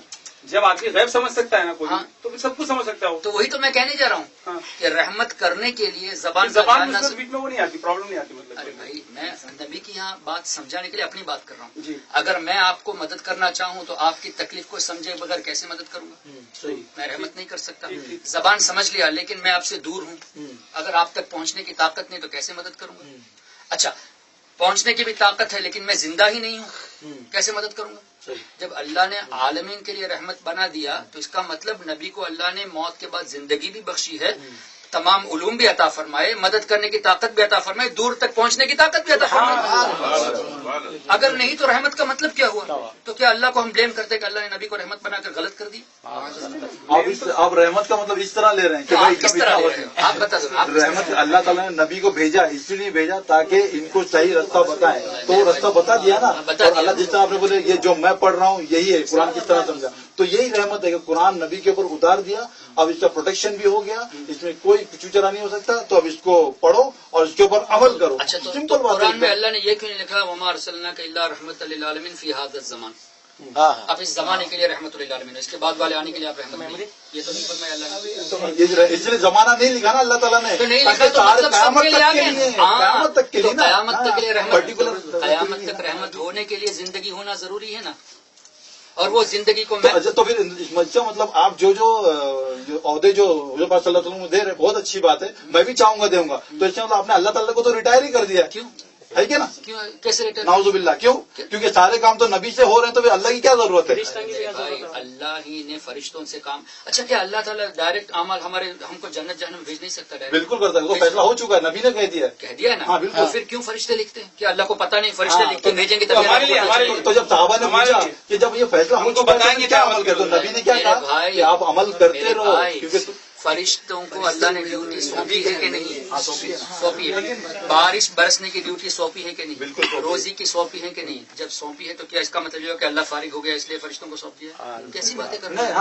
جب آدمی غیب سمجھ سکتا ہے نا کوئی، ہاں. تو پھر سب کچھ سمجھ سکتا ہے وہ. تو وہی تو میں کہنے جا رہا ہوں ہاں. کہ رحمت کرنے کے لیے زبان زبان بیچ میں وہ نہیں آتی، پرابلم نہیں آتی. ارے مطلب بھائی، میں نبی کی یہاں بات سمجھانے کے لیے اپنی بات کر رہا ہوں. جی اگر میں آپ کو مدد کرنا چاہوں تو آپ کی تکلیف کو سمجھے بغیر کیسے مدد کروں گا؟ صحیح. میں رحمت نہیں کر سکتا. ٹھیک. زبان سمجھ لیا لیکن میں آپ سے دور ہوں، اگر آپ تک پہنچنے کی طاقت نہیں تو کیسے مدد کروں گا؟ اچھا، پہنچنے کی بھی طاقت ہے لیکن میں زندہ ہی نہیں ہوں، کیسے مدد کروں گا؟ جب اللہ نے عالمین کے لیے رحمت بنا دیا تو اس کا مطلب نبی کو اللہ نے موت کے بعد زندگی بھی بخشی ہے، تمام علوم بھی عطا فرمائے، مدد کرنے کی طاقت بھی عطا فرمائے، دور تک پہنچنے کی طاقت بھی عطا فرمائے. اگر نہیں تو رحمت کا مطلب کیا ہوا؟ تو کیا اللہ کو ہم بلیم کرتے کہ اللہ نے نبی کو رحمت بنا کر غلط کر دی؟ آپ رحمت کا مطلب اس طرح لے رہے ہیں کہ بھائی کس طرح لے رہے ہیں؟ آپ بتا دو. رحمت اللہ تعالیٰ نے نبی کو بھیجا، اس لیے بھیجا تاکہ ان کو صحیح رستہ بتائیں، تو وہ رستہ بتا دیا نا. اور اللہ جس طرح آپ نے بولے یہ جو میں پڑھ رہا ہوں یہی ہے، قرآن کس طرح سمجھا، تو یہی رحمت ہے کہ قرآن نبی کے اوپر اتار دیا. اب اس کا پروٹیکشن بھی ہو گیا، اس میں کوئی چوچرا نہیں ہو سکتا. تو اب اس کو پڑھو اور اس کے اوپر عمل کرو. اچھا، تو سمپل بات قرآن میں ہے. اللہ نے یہ کیوں نہیں لکھا وما ارسلناک الا رحمت للعالمین فی ھذا الزمان؟ ہاں آپ اس زمانے کے لیے رحمت للعالمین، اس کے بعد والے آنے کے لیے آپ رحمت نہیں، یہ تو نہیں فرمایا اللہ نے. تو اس لیے زمانہ نہیں لکھا نا اللہ تعالیٰ نے، تو نہیں لکھا تو مطلب سب کے لیے آ گیا. قیامت تک کے لیے نا، قیامت تک کے لیے رحمت، پرٹیکولر قیامت تک رحمت ہونے کے لیے زندگی ہونا ضروری ہے نا. اور وہ زندگی کو تو پھر مطلب آپ جو عہدے جو حضور پاک صلی اللہ علیہ وسلم دے رہے بہت اچھی بات ہے، میں بھی چاہوں گا دوں گا. تو اس سے مطلب آپ نے اللہ تعالیٰ کو تو ریٹائر ہی کر دیا، کیوں ہے کیا نا؟ کیوں کیسے ریٹرن؟ نعوذ باللہ. کیوں؟ کیونکہ سارے کام تو نبی سے ہو رہے ہیں، تو پھر اللہ کی کیا ضرورت ہے؟ بھائی اللہ ہی نے فرشتوں سے کام. اچھا، کیا اللہ تعالیٰ ڈائریکٹ اعمال ہم کو جنت جہنم بھیج نہیں سکتا؟ بالکل کرتا ہے، وہ فیصلہ ہو چکا ہے، نبی نے کہہ دیا ہے نا. ہاں بالکل. تو پھر کیوں فرشتے لکھتے ہیں؟ کیا اللہ کو پتا نہیں فرشتے لکھ کے بھیجیں گے تب؟ تو جب صحابہ نے پوچھا کہ جب یہ فیصلہ ہو چکا ہے تو کیا عمل کرتے؟ نبی نے کیا کہا کہ آپ عمل کرتے رہو، کیونکہ فرشتوں کو اللہ نے ڈیوٹی سونپی ہے کہ نہیں؟ سونپی ہے. بارش برسنے کی ڈیوٹی سونپی ہے کہ نہیں؟ بالکل. روزی کی سونپی ہے کہ نہیں؟ جب سونپی ہے تو کیا اس کا مطلب یہ کہ اللہ فارغ ہو گیا اس لیے فرشتوں کو سونپ دیا؟ کیسی باتیں کر رہے ہیں؟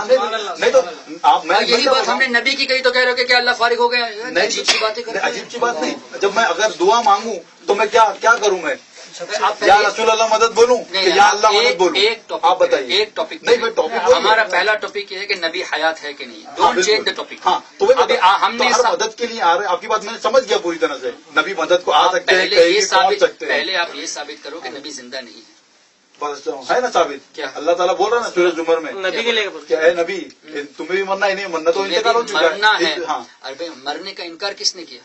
نہیں تو آپ میں یہی بات ہم نے نبی کی کہی تو کہہ رہے ہو کہ اللہ فارغ ہو گیا. عجیب سی باتیں کر رہے ہیں. عجیب سی بات نہیں. جب میں اگر دعا مانگوں تو میں کیا کروں؟ میں یا رسول اللہ مدد بولوں کہ یا اللہ مدد بولوں؟ آپ بتائیے. ایک ٹاپک نہیں میں ٹاپک ہمارا پہلا ٹاپک یہ ہے کہ نبی حیات ہے کہ نہیں. Don't change the topic. ہاں تو ابھی ہم نے مدد کے لیے آ رہے ہیں. آپ کی بات میں نے سمجھ گیا پوری طرح سے. نبی مدد کو آ سکتے ہیں، پہلے یہ پہنچ سکتے ہیں. پہلے آپ یہ ثابت کرو کہ نبی زندہ نہیں ہے. بس ہے نا ثابت. کیا اللہ تعالیٰ بول رہا نا سورۃ زمر میں نبی کے لیے کہ اے نبی تمہیں بھی مرنا ہی نہیں، مرنا تو انتقال ہو چکا مرنا ہے. ہاں ارے بھائی، مرنے کا انکار کس نے کیا؟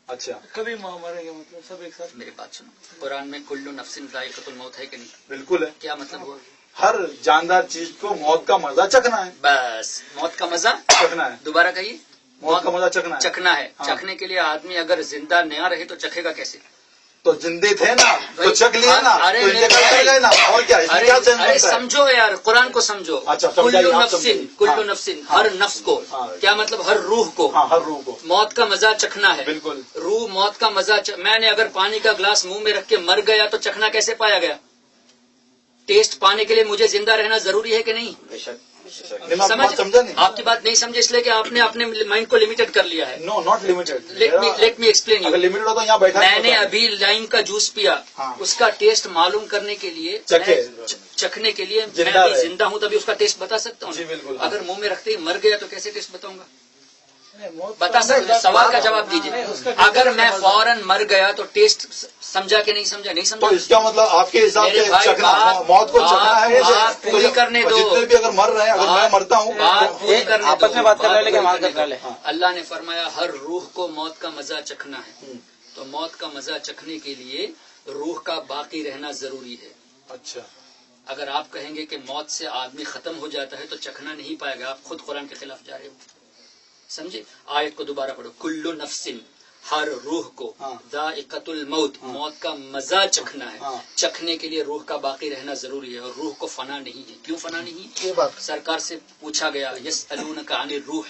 اچھا کبھی مریں گے مطلب سب ایک ساتھ. میری بات سنو، قرآن میں کل نفس ذائقۃ الموت ہے کہ نہیں؟ بالکل ہے. کیا مطلب ہوا؟ ہر جاندار چیز کو موت کا مزہ چکھنا ہے. بس موت کا مزہ چکھنا ہے. دوبارہ کہیے. موت کا مزہ چکھنا ہے. چکھنا ہے. ہاں. چکھنے کے لیے آدمی اگر زندہ نیا رہے تو چکھے گا کیسے؟ تو زندے تھے نا تو چک لیے نا تو انتقال کر گئے نا اور کیا کیا ارے سمجھو یار قرآن کو سمجھو. اچھا کلو نفسن ہر نفس کو کیا مطلب ہر روح کو موت کا مزہ چکھنا ہے. بالکل روح موت کا مزہ میں نے اگر پانی کا گلاس منہ میں رکھ کے مر گیا تو چکھنا کیسے پایا گیا؟ ٹیسٹ پانے کے لیے مجھے زندہ رہنا ضروری ہے کہ نہیں؟ سمجھا نہیں آپ کی بات نہیں سمجھے اس لیے کہ آپ نے اپنے مائنڈ کو لمیٹڈ کر لیا ہے. No not limited. Let me explain. اگر لمیٹڈ ہوتا یہاں بیٹھا میں نے ابھی لائم کا جوس پیا اس کا ٹیسٹ معلوم کرنے کے لیے چکھنے کے لیے میں ابھی زندہ ہوں تبھی اس کا ٹیسٹ بتا سکتا ہوں. جی بالکل. اگر منہ میں رکھتے ہی مر گیا تو کیسے ٹیسٹ بتاؤں گا؟ بتا سکتے سوال کا جواب دیجیے. اگر میں فوراً مر گیا تو ٹیسٹ سمجھا کہ نہیں سمجھا؟ نہیں سمجھا. تو اس کا مطلب آپ کے حساب سے چکھنا موت کو چکھنا ہے بات پوری کرنے دو. جتنے بھی اگر مر رہے ہیں اگر میں مرتا ہوں بات پوری کرنے دو. آپس میں بات کر رہے ہیں. اللہ نے فرمایا ہر روح کو موت کا مزہ چکھنا ہے. تو موت کا مزہ چکھنے کے لیے روح کا باقی رہنا ضروری ہے. اچھا اگر آپ کہیں گے کہ موت سے آدمی ختم ہو جاتا ہے تو چکھنا نہیں پائے گا. آپ خود قرآن کے خلاف جا رہے ہو. سمجھے؟ آیت کو دوبارہ پڑھو. کلو نفسن ہر روح کو ذائقۃ الموت موت کا مزہ چکھنا ہے. چکھنے کے لیے روح کا باقی رہنا ضروری ہے اور روح کو فنا نہیں ہے. کیوں فنا نہیں؟ یہ بات سرکار سے پوچھا گیا یسألونک عن الروح.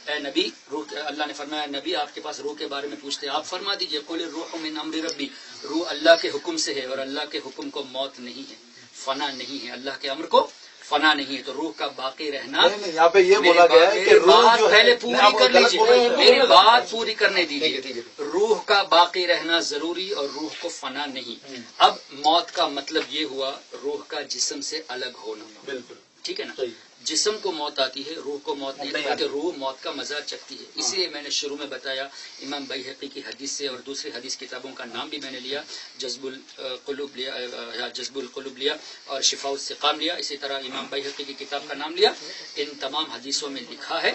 اے نبی روح اللہ نے فرمایا نبی آپ کے پاس روح کے بارے میں پوچھتے ہیں آپ فرما دیجئے قل الروح من امر ربی. روح اللہ کے حکم سے ہے اور اللہ کے حکم کو موت نہیں ہے فنا نہیں ہے. اللہ کے امر کو فنا نہیں ہے. تو روح کا باقی رہنا یہاں پہ یہ بولا گیا ہے کہ روح جو پہلے پوری کر لیجیے. میری بات پوری کرنے دیجیے. روح کا باقی رہنا ضروری اور روح کو فنا نہیں. اب موت کا مطلب یہ ہوا روح کا جسم سے الگ ہونا. بالکل ٹھیک ہے نا. جسم کو موت آتی ہے روح کو موت نہیں بلکہ روح موت کا مزہ چکھتی ہے. اسی لیے میں نے شروع میں بتایا امام بیہقی کی حدیث سے اور دوسری حدیث کتابوں کا نام بھی میں نے لیا. جذب القلوب لیا اور شفاء السقام لیا. اسی طرح امام بیہقی کی کتاب کا نام لیا. ان تمام حدیثوں میں لکھا ہے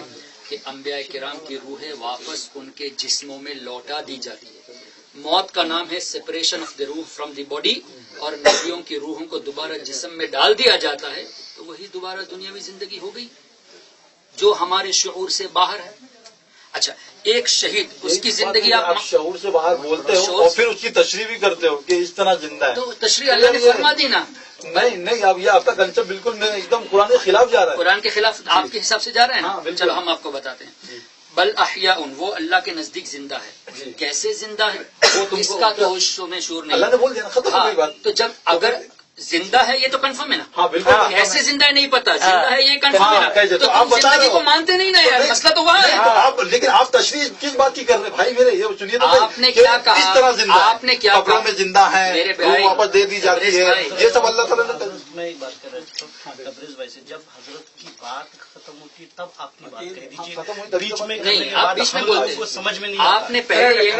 کہ انبیاء کرام کی روحیں واپس ان کے جسموں میں لوٹا دی جاتی ہے. موت کا نام ہے سپریشن آف دی روح فرام دی باڈی اور نبیوں کی روحوں کو دوبارہ جسم میں ڈال دیا جاتا ہے تو وہی دوبارہ دنیاوی زندگی ہو گئی جو ہمارے شعور سے باہر ہے. اچھا ایک شہید اس کی زندگی آپ شعور سے باہر بولتے ہو اور پھر اس کی تشریح بھی کرتے ہو کہ اس طرح زندہ ہے. تو تشریح اللہ نے فرما دی نا. نہیں اب یہ آپ کا کنسپٹ بالکل میں ایک دم قرآن کے خلاف جا رہا ہے. قرآن کے خلاف آپ کے حساب سے جا رہے ہیں نا. چلو ہم آپ کو بتاتے ہیں. بل احیاء وہ اللہ کے نزدیک زندہ ہے. کیسے زندہ ہے وہ اس کا تو میں شعور نہیں. اللہ نے بول دیا ختم ہو گئی بات. تو جب اگر زندہ ہے یہ تو کنفرم ہے نا. ہاں بالکل. کیسے زندہ ہے نہیں پتا زندہ ہے یہ کنفرم ہے نا. تو آپ زندگی کو مانتے نہیں نا یار. مسئلہ تو وہاں ہے. لیکن آپ تشریح کس بات کی کر رہے بھائی میرے یہ سنیے. آپ نے کیا کہا کس طرح زندہ آپ نے کیا قبروں میں زندہ ہے روح واپس دے دی جاتی ہے یہ سب اللہ تعالیٰ نے. میں ایک بات کر رہا تھا تبریز بھائی سے جب حضرت کی بات ختم ہوتی ہے تب آپ کی بات کہہ دیجیے. بیچ میں نہیں آپ بیچ میں بولتے سمجھ میں نہیں. آپ نے پہلے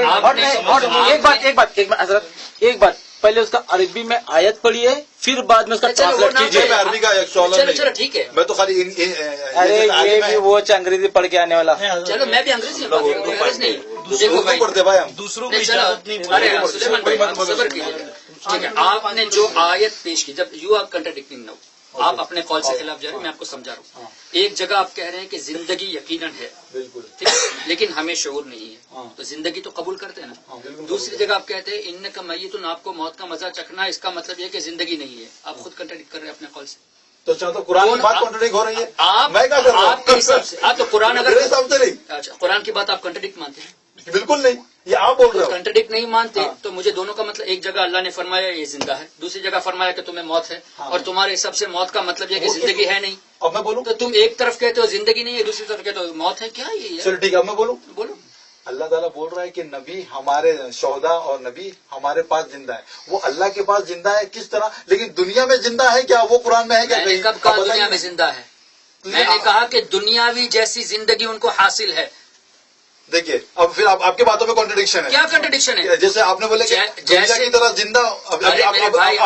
ایک بات حضرت ایک بات پہلے اس کا عربی میں آیت پڑھی ہے پھر بعد میں اس کا ٹرانسلیٹ کیجیے. میں عربی کا ایک سوال چلو ٹھیک ہے. میں تو خالی ارے یہ بھی وہ انگریزی پڑھ کے آنے والا. چلو میں بھی انگریزی میں پڑھتے بھائی ہم دوسروں کو اجازت نہیں ملتی. صبر کیجیے. ٹھیک ہے آپ نے جو آیت پیش کی جب یو آر کنٹراڈکٹنگ نو آپ اپنے قول سے خلاف جا رہے ہیں. میں آپ کو سمجھا رہا ہوں. ایک جگہ آپ کہہ رہے ہیں کہ زندگی یقیناً ہے بالکل ٹھیک ہے لیکن ہمیں شعور نہیں ہے تو زندگی تو قبول کرتے ہیں نا. دوسری جگہ آپ کہتے ہیں ان کا میتن آپ کو موت کا مزہ چکھنا اس کا مطلب یہ کہ زندگی نہیں ہے. آپ خود کنٹراڈکٹ کر رہے ہیں اپنے قول سے. تو چاہتا قرآن کی بات کنٹراڈکٹ ہو رہی ہے. آپ میں کیا کر رہا ہوں آپ کے حساب سے تو قرآن اگر حساب سے نہیں. اچھا قرآن کی بات آپ کنٹراڈکٹ مانتے ہیں. بالکل نہیں یہ آپ بول رہے ہو. کنٹراڈکٹ نہیں مانتے تو مجھے دونوں کا مطلب ایک جگہ اللہ نے فرمایا یہ زندہ ہے دوسری جگہ فرمایا کہ تمہیں موت ہے اور تمہارے حساب سے موت کا مطلب یہ کہ زندگی ہے نہیں. اب میں بولوں تو تم ایک طرف کہتے ہو زندگی نہیں ہے دوسری طرف کہتے ہو موت ہے. کیا یہ چلو ٹھیک ہے اب میں بولوں. بولو. اللہ تعالیٰ بول رہا ہے کہ نبی ہمارے شہدا اور نبی ہمارے پاس زندہ ہے. وہ اللہ کے پاس زندہ ہے کس طرح لیکن دنیا میں زندہ ہے کیا وہ قرآن میں ہے کیا. میں نے کب کہا دنیا میں زندہ ہے. میں نے کہا کہ دنیاوی جیسی زندگی ان کو حاصل ہے. دیکھیے اب پھر آپ کی باتوں میں کانٹرڈکشن ہے. کیا کنٹرڈکشن ہے. جیسے آپ نے بولے کہ دنیا کی طرح زندہ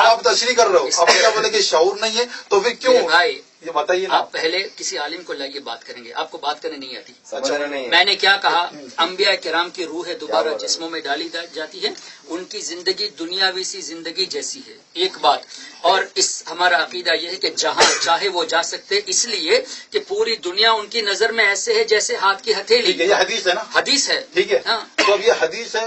آپ تشریح کر رہے ہو. آپ کیا بولے کہ شعور نہیں ہے تو پھر کیوں بھائی یہ بتائیے نا. آپ پہلے کسی عالم کو لائیے بات کریں گے. آپ کو بات کرنے نہیں آتی. میں نے کیا کہا انبیاء کرام کی روح دوبارہ جسموں میں ڈالی جاتی ہے. ان کی زندگی دنیاوی سی زندگی جیسی ہے ایک بات. اور اس ہمارا عقیدہ یہ ہے کہ جہاں چاہے وہ جا سکتے اس لیے کہ پوری دنیا ان کی نظر میں ایسے ہے جیسے ہاتھ کی ہتھیلی. یہ حدیث ہے نا. حدیث ہے ٹھیک ہے. تو اب یہ حدیث ہے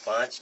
5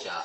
4।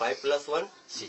5 + 1 = 6।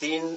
3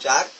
4,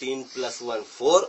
3 + 1 4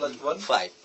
5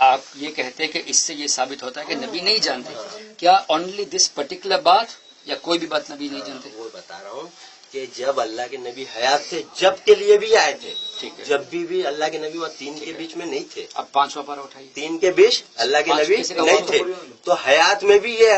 آپ یہ کہتے ہیں کہ اس سے یہ ثابت ہوتا ہے کہ نبی نہیں جانتے. کیا اونلی دس پرٹیکولر بات یا کوئی بھی بات نبی نہیں جانتے؟ وہ بتا رہا ہوں کہ جب اللہ کے نبی حیات تھے جب کے لیے بھی آئے تھے. ٹھیک ہے. جب بھی اللہ کے نبی وہاں 3 کے بیچ میں نہیں تھے. اب 5واں پارہ اٹھائیے. 3 کے بیچ اللہ کے نبی نہیں تھے تو حیات میں بھی یہ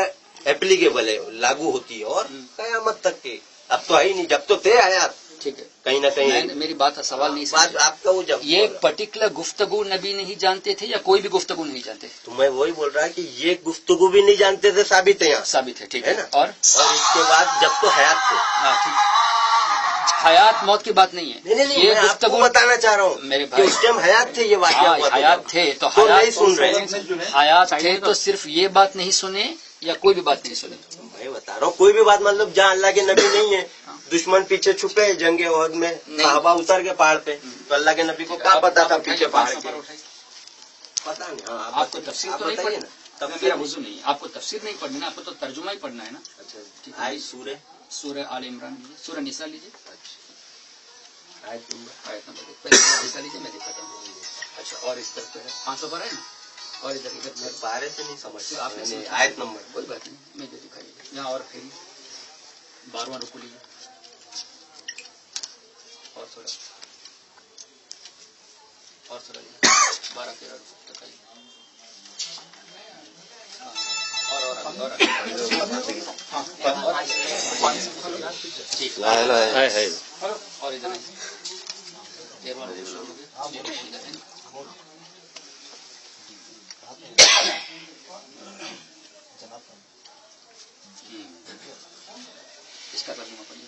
اپلیکیبل ہے, لاگو ہوتی ہے اور قیامت تک کے. اب تو ہے ہی نہیں, جب تو تھے حیات. ٹھیک ہے, کہیں نہ کہیں میری بات سوال نہیں بات آپ کا وہ جب یہ پرٹیکولر گفتگو نبی نہیں جانتے تھے یا کوئی بھی گفتگو نہیں جانتے؟ تو میں وہی بول رہا کہ یہ گفتگو بھی نہیں جانتے تھے, ثابت ہے یہاں. ثابت ہے. ٹھیک ہے ہے نا. اور اس کے بعد جب تو حیات تھے. حیات موت کی بات نہیں ہے. نہیں یہ میں آپ کو بتانا چاہ رہا ہوں میرے کہ بھائی اس ٹائم حیات تھے, یہ واقعہ ہوا حیات تھے تو تو نہیں حیات سن رہے. حیات تھے تو صرف یہ بات نہیں سنے یا کوئی بھی بات نہیں سنے؟ میں بتا رہا ہوں کوئی بھی بات, مطلب جہاں اللہ کے نبی نہیں ہے, دشمن پیچھے چھپے جنگ عہد میں, صحابہ اتر کے پہاڑ پہ, تو اللہ کے نبی کو کیا پتا تھا پیچھے پہاڑ کے؟ پتا نہیں. ہاں آپ کو تفسیر تو نہیں پڑھنا, تب میرا وضو نہیں. آپ کو تفسیر نہیں پڑھنا نا, آپ کو تو ترجمہ ہی پڑھنا ہے نا. اچھا آئی سورہ آل عمران لیجیے, سورہ نساء لیجیے. آیت نمبر پہلے نساء لیجیے, میں دکھاتا ہوں. اچھا, اور اس طرف 500 پر ہے نا, اور ادھر بارے سے نہیں سمجھ آپ نے آیت نمبر کوئی بات نہیں, میں جو دکھائیے یہاں. اور پھر 12واں رکو لیجیے, اور تھوڑا لیجیے, 12-13 رکو تک آئیے. اور ادھر 13واں رکو شروع ہو گیا. اس کا ترجمہ پڑھیے.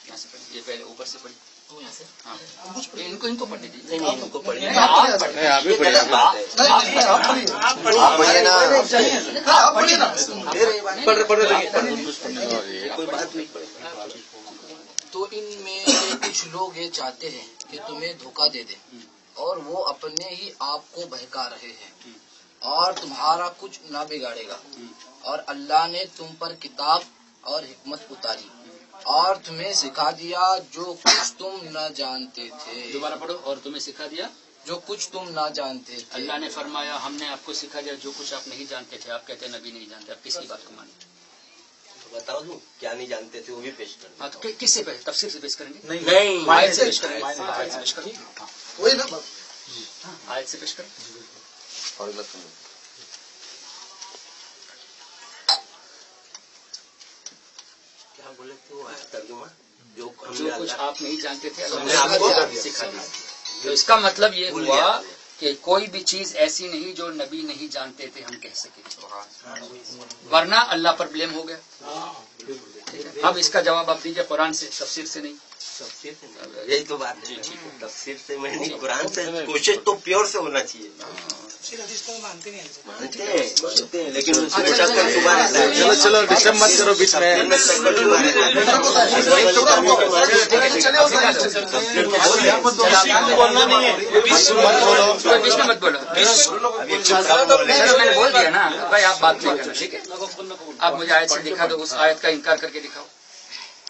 یہاں سے پڑھیے, یہ پہلے اوپر سے پڑھیے. ہاں, ان کو پڑھنے دیجیے. ان کو پڑھیے. کوئی بات نہیں. تو ان میں سے کچھ لوگ یہ چاہتے ہیں کہ تمہیں دھوکہ دے دیں اور وہ اپنے ہی آپ کو بہکا رہے ہیں اور تمہارا کچھ نہ بگاڑے گا. اور اللہ نے تم پر کتاب اور حکمت اتاری اور تمہیں سکھا دیا جو کچھ تم نہ جانتے تھے. دوبارہ پڑھو. اور تمہیں سکھا دیا جو کچھ تم نہ جانتے تھے. اللہ نے فرمایا ہم نے آپ کو سکھا دیا جو کچھ آپ نہیں جانتے تھے. آپ کہتے ہیں نبی نہیں جانتے, آپ کس کی بات کو مانیں؟ بتاؤ دوں کیا نہیں جانتے تھے وہ بھی پیش کرنا. ہاں, تو کس سے پہلے تفسیر سے پیش کریں گے؟ نہیں آیت سے پیش کریں گے. آیت سے پیش کریں گے. وہی نا, آیت سے پیش کریں. کیا بولے تھے وہ ترجمہ جو کچھ آپ نہیں جانتے تھے ہم نے آپ کو سکھا دیا. تو اس کا مطلب یہ ہوا کہ کوئی بھی چیز ایسی نہیں جو نبی نہیں جانتے تھے ہم کہہ سکیں, ورنہ اللہ پر بلیم ہو گیا. اب اس کا جواب آپ دیجیے قرآن سے, تفسیر سے نہیں. یہی تو بات ہے. تفسیر سے میں نہیں, قرآن سے. کوشش تو پیور سے ہونا چاہیے. مانتے ہیں لیکن اس میں چکر صبح رہتا ہے. چلو ڈسٹرب مت کرو بیچ میں. بیچ میں مت بولو, میں نے بول دیا نا بھائی, آپ بات نہیں کرنا. ٹھیک ہے, آپ مجھے آیت سے دکھا دو, اس آیت کا انکار کر کے دکھاؤ.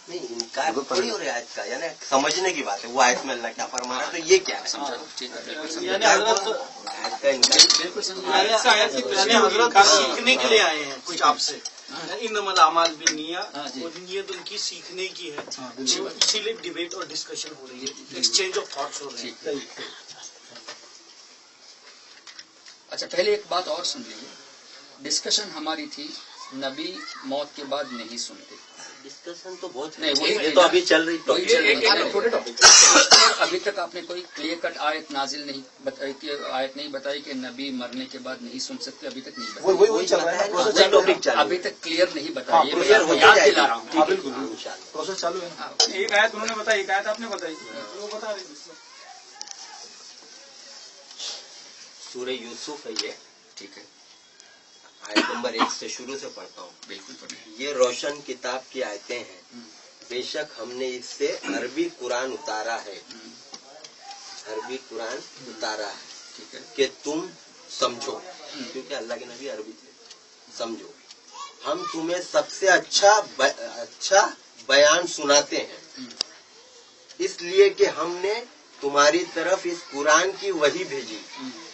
نہیں انکار تھوڑی ہو رہی ہے آیت کا, یعنی سمجھنے کی بات ہے. وہ آیت میں اللہ کیا فرما رہا ہے تو یہ کیا ہے سمجھا. ٹھیک ہے, آیت کا انکار حضرت سیکھنے کے لیے آئے ہیں کچھ آپ سے. انما اعمال بالنیات, اور نیت ان کی سیکھنے کی ہے, اسی لیے ڈیبیٹ اور ڈسکشن ہو رہی ہے, ایکسچینج آف تھاٹس ہو رہے ہیں. اچھا, پہلے ایک بات اور سن لیجیے. ڈسکشن ہماری تھی نبی موت کے بعد نہیں سنتے. ڈسکشن تو بہت نہیں, یہ تو ابھی چل رہی. ابھی تک آپ نے کوئی کلیئر کٹ آیت نازل نہیں بتائی, آیت نہیں بتائی کہ نبی مرنے کے بعد نہیں سن سکتے. ابھی تک نہیں بتائی, وہی چل رہا ہے. ابھی تک کلیئر نہیں بتائی. یاد دلا رہا ہوں. بالکل پروسیس چالو ہے. ایک آیت انہوں نے بتائی, ایک آیت آپ نے بتائی, وہ بتا رہے ہیں. سورہ یوسف ہے یہ. ٹھیک ہے, آیت نمبر 1 سے شروع سے پڑھتا ہوں. بالکل پڑھیں. یہ روشن کتاب کی آیتیں ہیں. بے شک ہم نے اس سے عربی قرآن اتارا ہے. عربی قرآن اتارا ہے, ٹھیک ہے, کہ تم سمجھو, کیونکہ اللہ کے نبی عربی تھے. سمجھو, ہم تمہیں سب سے اچھا بیان سناتے ہیں, اس لیے کہ ہم نے تمہاری طرف اس قرآن کی وحی بھیجی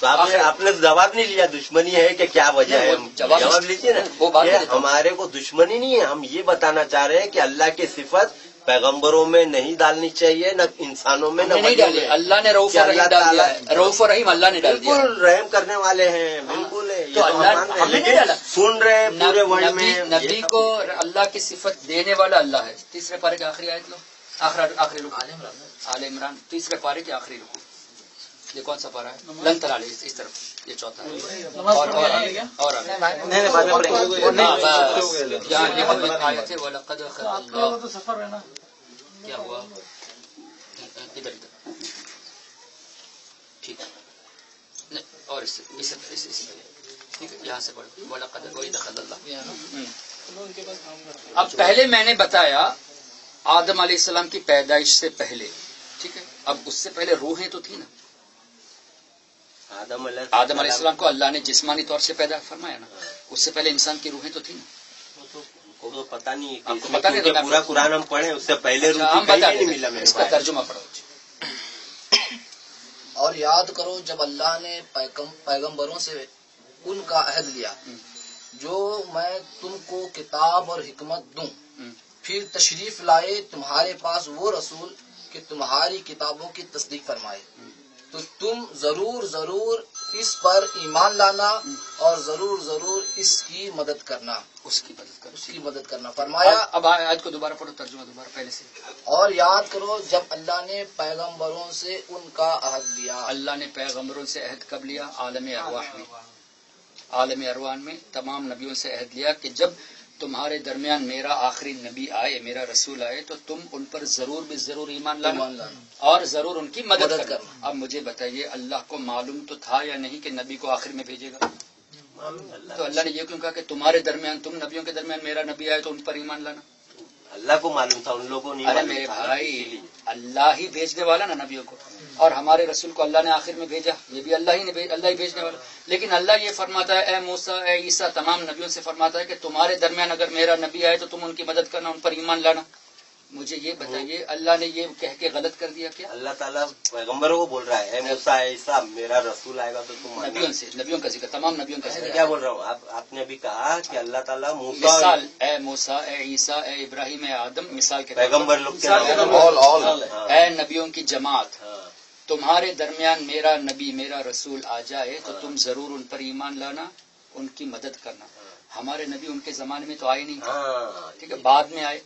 تو آپ نے جواب نہیں لیا دشمنی ہے کہ کیا وجہ ہے. جواب لیجیے نا. ہمارے کو دشمنی نہیں ہے, ہم یہ بتانا چاہ رہے ہیں کہ اللہ کی صفت پیغمبروں میں نہیں ڈالنی چاہیے, نہ انسانوں میں, نہ نہیں ڈالی. اللہ نے رؤوف اور رحیم ڈال دیا ہے. رؤوف اور رحیم اللہ نے ڈال دیا. بالکل رحم کرنے والے ہیں, بالکل ہے. تو اللہ ہم نے نہیں ڈالا. سن رہے ہیں پورے ورلڈ میں نبی کو اللہ کی صفت دینے والا اللہ ہے. تیسرے پارے کی آخری آیت لو, آخری رکو آل عمران, تیسرے پارے کی آخری رکو. یہ کون سا پارا ہے؟ لن تلال اس طرف, یہ چوتھا ہے. اور یہاں یہ آیت ہے وَلَقَدْ أَخَذَ اللَّهُ. کیا ہوا ادھر ٹھیک ہے, اور اس ٹھیک ہے, یہاں سے پڑھو وَلَقَدْ وَإِذْ اللَّهُ. اب پہلے میں نے بتایا آدم علیہ السلام کی پیدائش سے پہلے, ٹھیک ہے. اب اس سے پہلے روحیں تو تھی نا. آدم علیہ السلام کو اللہ نے جسمانی طور سے پیدا فرمایا نا, اس سے پہلے انسان کی روحیں تو تھی نا. تو پتہ نہیں, آپ کو پتہ نہیں, پورا قرآن ہم پڑھیں اس سے پہلے ہم بتا نہیں ملا. اس کا ترجمہ پڑھو. اور یاد کرو جب اللہ نے پیغمبروں سے ان کا عہد لیا جو میں تم کو کتاب اور حکمت دوں, پھر تشریف لائے تمہارے پاس وہ رسول کہ تمہاری کتابوں کی تصدیق فرمائے, تو تم ضرور ضرور اس پر ایمان لانا اور ضرور ضرور اس کی مدد کرنا. اس کی مدد کرنا فرمایا. اب آیت کو دوبارہ پڑھو, ترجمہ دوبارہ پہلے سے. اور یاد کرو جب اللہ نے پیغمبروں سے ان کا عہد لیا. اللہ نے پیغمبروں سے عہد کب لیا؟ عالم ارواح میں. عالم ارواح میں تمام نبیوں سے عہد لیا کہ جب تمہارے درمیان میرا آخری نبی آئے, میرا رسول آئے, تو تم ان پر ضرور بھی ضرور ایمان لانا اور ضرور ان کی مدد کرنا. اب مجھے بتائیے اللہ کو معلوم تو تھا یا نہیں کہ نبی کو آخر میں بھیجے گا؟ تو اللہ نے یہ کیوں کہا کہ تمہارے درمیان, تم نبیوں کے درمیان میرا نبی آئے تو ان پر ایمان لانا؟ اللہ کو معلوم تھا, ان لوگوں نے. ارے میرے بھائی, اللہ ہی بھیجنے والا نا نبیوں کو, اور ہمارے رسول کو اللہ نے آخر میں بھیجا, یہ بھی اللہ ہی بھیجنے والا. لیکن اللہ یہ فرماتا ہے اے موسیٰ اے عیسیٰ, تمام نبیوں سے فرماتا ہے کہ تمہارے درمیان اگر میرا نبی آئے تو تم ان کی مدد کرنا, ان پر ایمان لانا. مجھے یہ بتائیے اللہ نے یہ کہہ کے غلط کر دیا کیا؟ اللہ تعالیٰ پیغمبروں کو بول رہا ہے اے موسیٰ اے عیسیٰ میرا رسول آئے گا تو تم. نبیوں کا ذکر, تمام نبیوں کا ذکر. کیا بول رہا ہوں, آپ نے ابھی کہا کہ اللہ تعالیٰ مثال اے موسیٰ اے عیسیٰ اے ابراہیم اے آدم, مثال کے پیغمبر لوگ اے نبیوں کی جماعت, تمہارے درمیان میرا نبی میرا رسول آ جائے تو تم ضرور ان پر ایمان لانا, ان کی مدد کرنا. ہمارے نبی ان کے زمانے میں تو آئے نہیں, ٹھیک ہے, بعد میں آئے.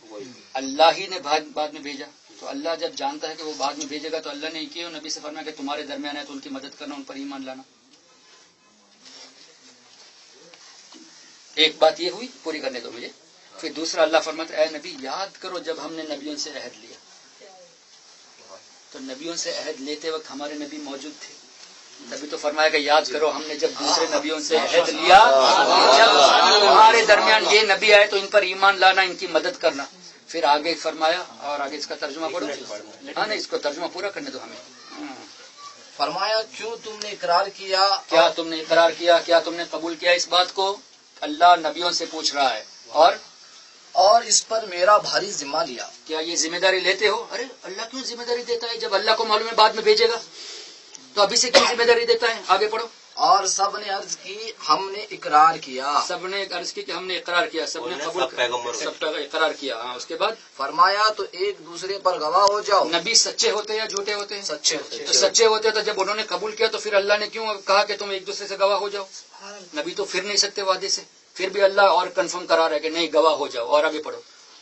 اللہ ہی نے بعد میں بھیجا. تو اللہ جب جانتا ہے کہ وہ بعد میں بھیجے گا تو اللہ نے کیوں نبی سے فرمایا کہ تمہارے درمیان ہے تو ان کی مدد کرنا, ان پر ایمان لانا. ایک بات یہ ہوئی, پوری کرنے دو مجھے. پھر دوسرا اللہ فرماتا ہے اے نبی یاد کرو جب ہم نے نبیوں سے عہد لیا. تو نبیوں سے عہد لیتے وقت ہمارے نبی موجود تھے, تبھی تو فرمایا کہ یاد کرو ہم نے جب دوسرے نبیوں سے عہد لیا, جب تمہارے درمیان یہ نبی آئے تو ان پر ایمان لانا, ان کی مدد کرنا. پھر آگے فرمایا, اور آگے اس کا ترجمہ پڑھو. ہاں نہیں, اس کو ترجمہ پورا کرنے دو ہمیں. فرمایا کیوں تم نے اقرار کیا, کیا تم نے اقرار کیا, کیا تم نے قبول کیا اس بات کو؟ اللہ نبیوں سے پوچھ رہا ہے. اور اس پر میرا بھاری ذمہ لیا. کیا یہ ذمہ داری لیتے ہو؟ ارے اللہ کیوں ذمہ داری دیتا ہے جب اللہ کو معلوم ہے بعد میں بھیجے گا, تو ابھی سے کیوں ذمہ داری دیتا ہے؟ آگے پڑھو. اور سب نے عرض کی ہم نے اقرار کیا. سب نے عرض کی کہ ہم نے اقرار کیا, سب نے سب کا اقرار کیا. ہاں, اس کے بعد فرمایا تو ایک دوسرے پر گواہ ہو جاؤ. نبی سچے ہوتے یا جھوٹے ہوتے ہیں؟ سچے ہوتے. تو سچے ہوتے تو جب انہوں نے قبول کیا تو پھر اللہ نے کیوں کہا کہ تم ایک دوسرے سے گواہ ہو جاؤ؟ نبی تو پھر نہیں سکتے وعدے سے, پھر بھی اللہ اور کنفرم کرا رہا ہے کہ نہیں گواہ ہو جاؤ. اور آگے پڑھو.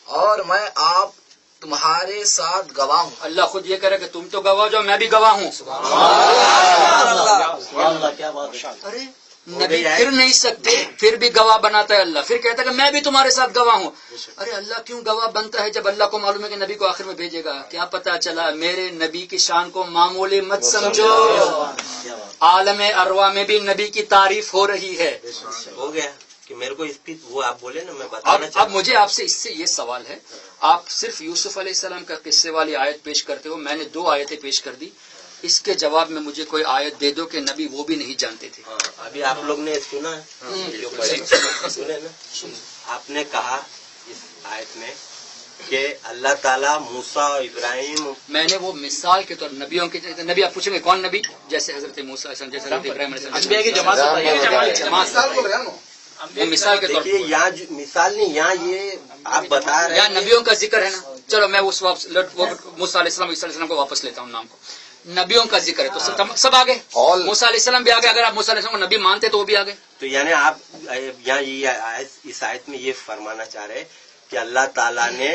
اور میں آپ تمہارے ساتھ گواہ ہوں. اللہ خود یہ کہہ رہا ہے کہ تم تو گواہ جاؤ, میں بھی گواہ ہوں. ارے نبی پھر نہیں سکتے, پھر بھی گواہ بناتا ہے اللہ. پھر کہتا ہے کہ میں بھی تمہارے ساتھ گواہ ہوں. ارے اللہ کیوں گواہ بنتا ہے جب اللہ کو معلوم ہے کہ نبی کو آخر میں بھیجے گا؟ کیا پتا چلا میرے نبی کی شان کو معمولی مت سمجھو, عالم ارواح میں بھی نبی کی تعریف ہو رہی ہے. ہو گیا کہ میرے کو اس کی وہ آپ بولے نا, میں بتانا اب مجھے آپ سے اس سے یہ سوال ہے, آپ صرف یوسف علیہ السلام کا قصے والی آیت پیش کرتے ہو, میں نے 2 آیتیں پیش کر دی. اس کے جواب میں مجھے کوئی آیت دے دو کہ نبی وہ بھی نہیں جانتے تھے. ابھی آپ لوگ نے سنا ہے, سنے نا, آپ نے کہا اس آیت میں کہ اللہ تعالیٰ موسیٰ ابراہیم، میں نے وہ مثال کے طور نبیوں کے نبی آپ پوچھیں گے کون نبی؟ جیسے حضرت موسیٰ علیہ السلام، جیسے حضرت ابراہیم علیہ السلام، انبیاء کی جماعت بتائیے. وہ مثال کے طور دیکھیے یہاں مثال نہیں، یہاں یہ آپ بتا رہے یہاں ہیں نبیوں کا ذکر ہے نا. چلو میں اس موسیٰ علیہ السلام عیسیٰ علیہ السلام کو واپس لیتا ہوں نام کو. نبیوں کا ذکر ہے تو سب آگے. موسیٰ علیہ السلام بھی آگے. اگر آپ موسیٰ علیہ السلام کو نبی مانتے تو وہ بھی آگے. تو یعنی آپ یہاں اس آیت میں یہ فرمانا چاہ رہے کہ اللہ تعالیٰ نے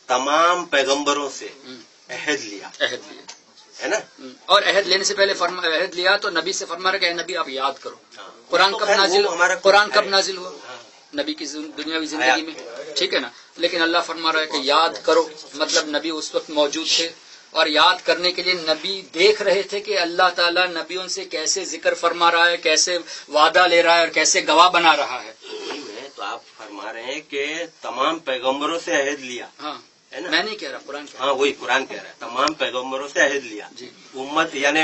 تمام پیغمبروں سے عہد لیا ہے نا، اور عہد لینے سے پہلے عہد لیا تو نبی سے فرما رہا کہ اے نبی آپ یاد کرو. قرآن کب نازل ہوا؟ قرآن کب نازل ہوا؟ نبی کی دنیاوی زندگی میں، ٹھیک ہے نا. لیکن اللہ فرما رہا ہے کہ یاد کرو، مطلب نبی اس وقت موجود تھے اور یاد کرنے کے لیے نبی دیکھ رہے تھے کہ اللہ تعالیٰ نبیوں سے کیسے ذکر فرما رہا ہے، کیسے وعدہ لے رہا ہے اور کیسے گواہ بنا رہا ہے. تو آپ فرما رہے ہیں کہ تمام پیغمبروں سے عہد لیا. ہاں ہے نا، میں نہیں کہہ رہا، قرآن کہہ رہا. ہاں وہی قرآن کہہ رہا ہے تمام پیغمبروں سے عہد لیا. جی. امت یعنی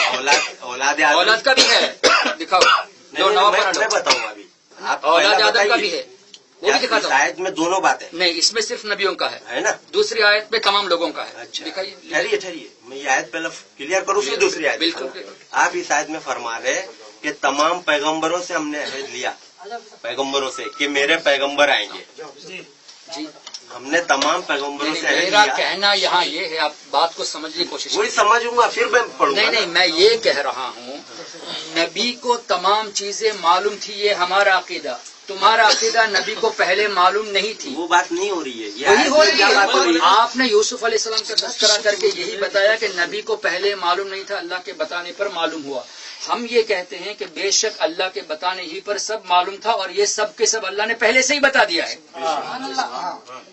اولاد اولاد کا بھی ہے، دکھاؤ. میں بتاؤں ابھی، آپ اولاد آدم کا بھی ہے، وہ بھی دکھاتا ہوں. آیت میں دونوں باتیں نہیں، اس میں صرف نبیوں کا ہے نا. دوسری آیت میں تمام لوگوں کا ہے. اچھا دکھائیے. ٹھہریے میں یہ آیت پہلے کلیئر کروں پھر دوسری آیت. بالکل. آپ اس آیت میں فرما رہے کہ تمام پیغمبروں سے ہم نے عہد لیا، پیغمبروں سے کہ میرے پیغمبر آئیں گے. جی ہم نے تمام پیغمبروں سے عہد میرا لیا. کہنا یہاں یہ ہے، آپ بات کو سمجھنے کی کوشش وہی سمجھوں گا پھر میں پڑھوں گا. نہیں، میں یہ کہہ رہا ہوں نبی کو تمام چیزیں معلوم تھی، یہ ہمارا عقیدہ. تمہارا عقیدہ نبی کو پہلے معلوم نہیں تھی. وہ بات نہیں ہو رہی ہے، وہی ہو رہی ہے. آپ نے یوسف علیہ السلام کا تذکرہ کر کے یہی بتایا کہ نبی کو پہلے معلوم نہیں تھا، اللہ کے بتانے پر معلوم ہوا. ہم یہ کہتے ہیں کہ بے شک اللہ کے بتانے ہی پر سب معلوم تھا اور یہ سب کے سب اللہ نے پہلے سے ہی بتا دیا ہے.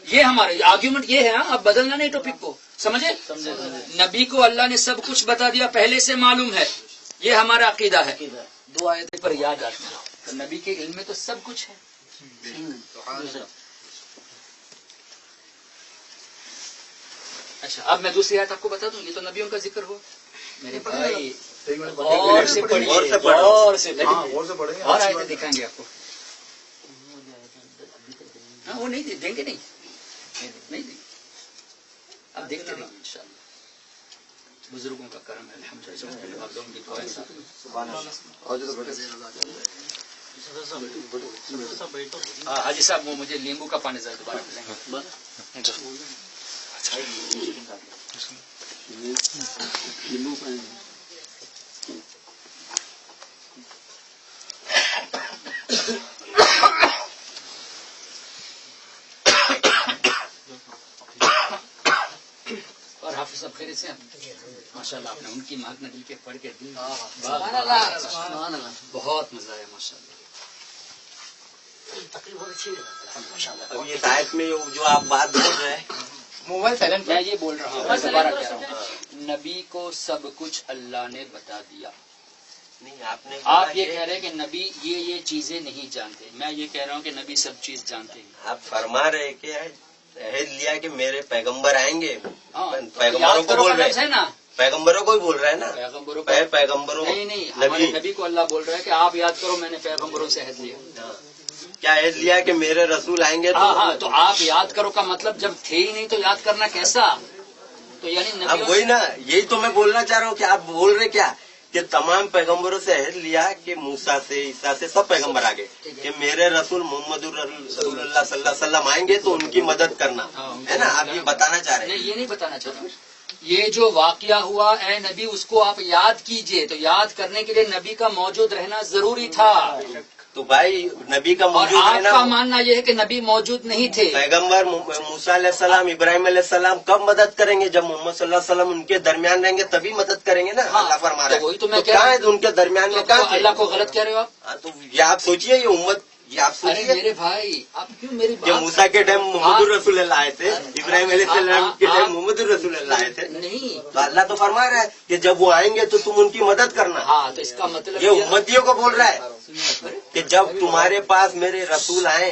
یہ ہمارا آرگیومنٹ یہ ہے. اب بدلنا نہیں ٹاپک کو، سمجھے؟ نبی کو اللہ نے سب کچھ بتا دیا، پہلے سے معلوم ہے، یہ ہمارا عقیدہ ہے. دو آیتیں پر یاد آتی ہے تو نبی کے علم میں تو سب کچھ ہے. اچھا اب میں دوسری آیت آپ کو بتا دوں. یہ تو نبیوں کا ذکر ہو میرے بھائی، اور سے پڑھیے، اور سے آیتیں دکھائیں گے آپ کو. ہاں وہ نہیں دیں گے، نہیں دیں گے. اب دیکھتے رہیں گے انشاءاللہ. بزرگوں کا کرم ہے الحمدللہ. آپ لوگوں کی حاجی صاحب وہ مجھے لیمبو کا پانی ذرا دوبارہ پلائیں. اور حافظ صاحب خیریت سے ماشاء اللہ. آپ نے ان کی مہک نبی کے پڑھ کے دل بہت مزہ آیا ماشاء اللہ. اب یہ آیت میں جو آپ بات بول رہے ہیں، موبائل سائلنٹ. میں یہ بول رہا ہوں، دوبارہ کہہ رہا ہوں، نبی کو سب کچھ اللہ نے بتا دیا. نہیں آپ یہ کہہ رہے ہیں کہ نبی یہ چیزیں نہیں جانتے. میں یہ کہہ رہا ہوں کہ نبی سب چیز جانتے ہیں. آپ فرما رہے کہ عہد لیا کہ میرے پیغمبر آئیں گے. پیغمبروں کو بول رہے ہیں نا، پیغمبروں کو ہی بول رہا ہے نا. پیغمبروں نہیں، ہمارے نبی کو اللہ بول رہا ہے کہ آپ یاد کرو میں نے پیغمبروں سے عہد لیا. کیا عہد لیا کہ میرے رسول آئیں گے. ہاں تو آپ یاد کرو کا مطلب جب تھے ہی نہیں تو یاد کرنا کیسا. تو یعنی اب وہی نا، یہی تو میں بولنا چاہ رہا ہوں کہ آپ بول رہے کیا کہ تمام پیغمبروں سے عہد لیا کہ موسیٰ سے عیسیٰ سے سب پیغمبر آگے کہ میرے رسول محمد رسول اللہ صلی اللہ علیہ وسلم آئیں گے تو ان کی مدد کرنا ہے نا. آپ یہ بتانا چاہ رہے ہیں. نہیں، یہ نہیں بتانا چاہتا. یہ جو واقعہ ہوا اے نبی اس کو آپ یاد کیجئے. تو یاد کرنے کے لیے نبی کا موجود رہنا ضروری تھا. تو بھائی نبی کا موجود آپ رہنا، کا ماننا یہ ہے کہ نبی موجود نہیں تھے. پیغمبر موسیٰ علیہ السلام ابراہیم علیہ السلام کب مدد کریں گے؟ جب محمد صلی اللہ علیہ وسلم ان کے درمیان رہیں گے تبھی مدد کریں گے نا. اللہ فرما رہا ہے. وہی تو میں کہاں ہے ان کے درمیان میں؟ کہاں اللہ کو غلط کہہ رہے ہو آپ. تو یہ آپ سوچیے، یہ امت، یہ آپ ارے سوچیے میرے بھائی آپ کیوں میری کہ موسیٰ کے ٹائم محمد رسول اللہ آئے تھے، ابراہیم علیہ السلام کے ٹائم محمد رسول اللہ آئے تھے. نہیں، تو اللہ تو فرما رہا ہے کہ جب وہ آئیں گے تو تم ان کی مدد کرنا. ہاں تو اس کا مطلب یہ امتیوں کو بول رہا ہے کہ جب تمہارے پاس میرے رسول آئیں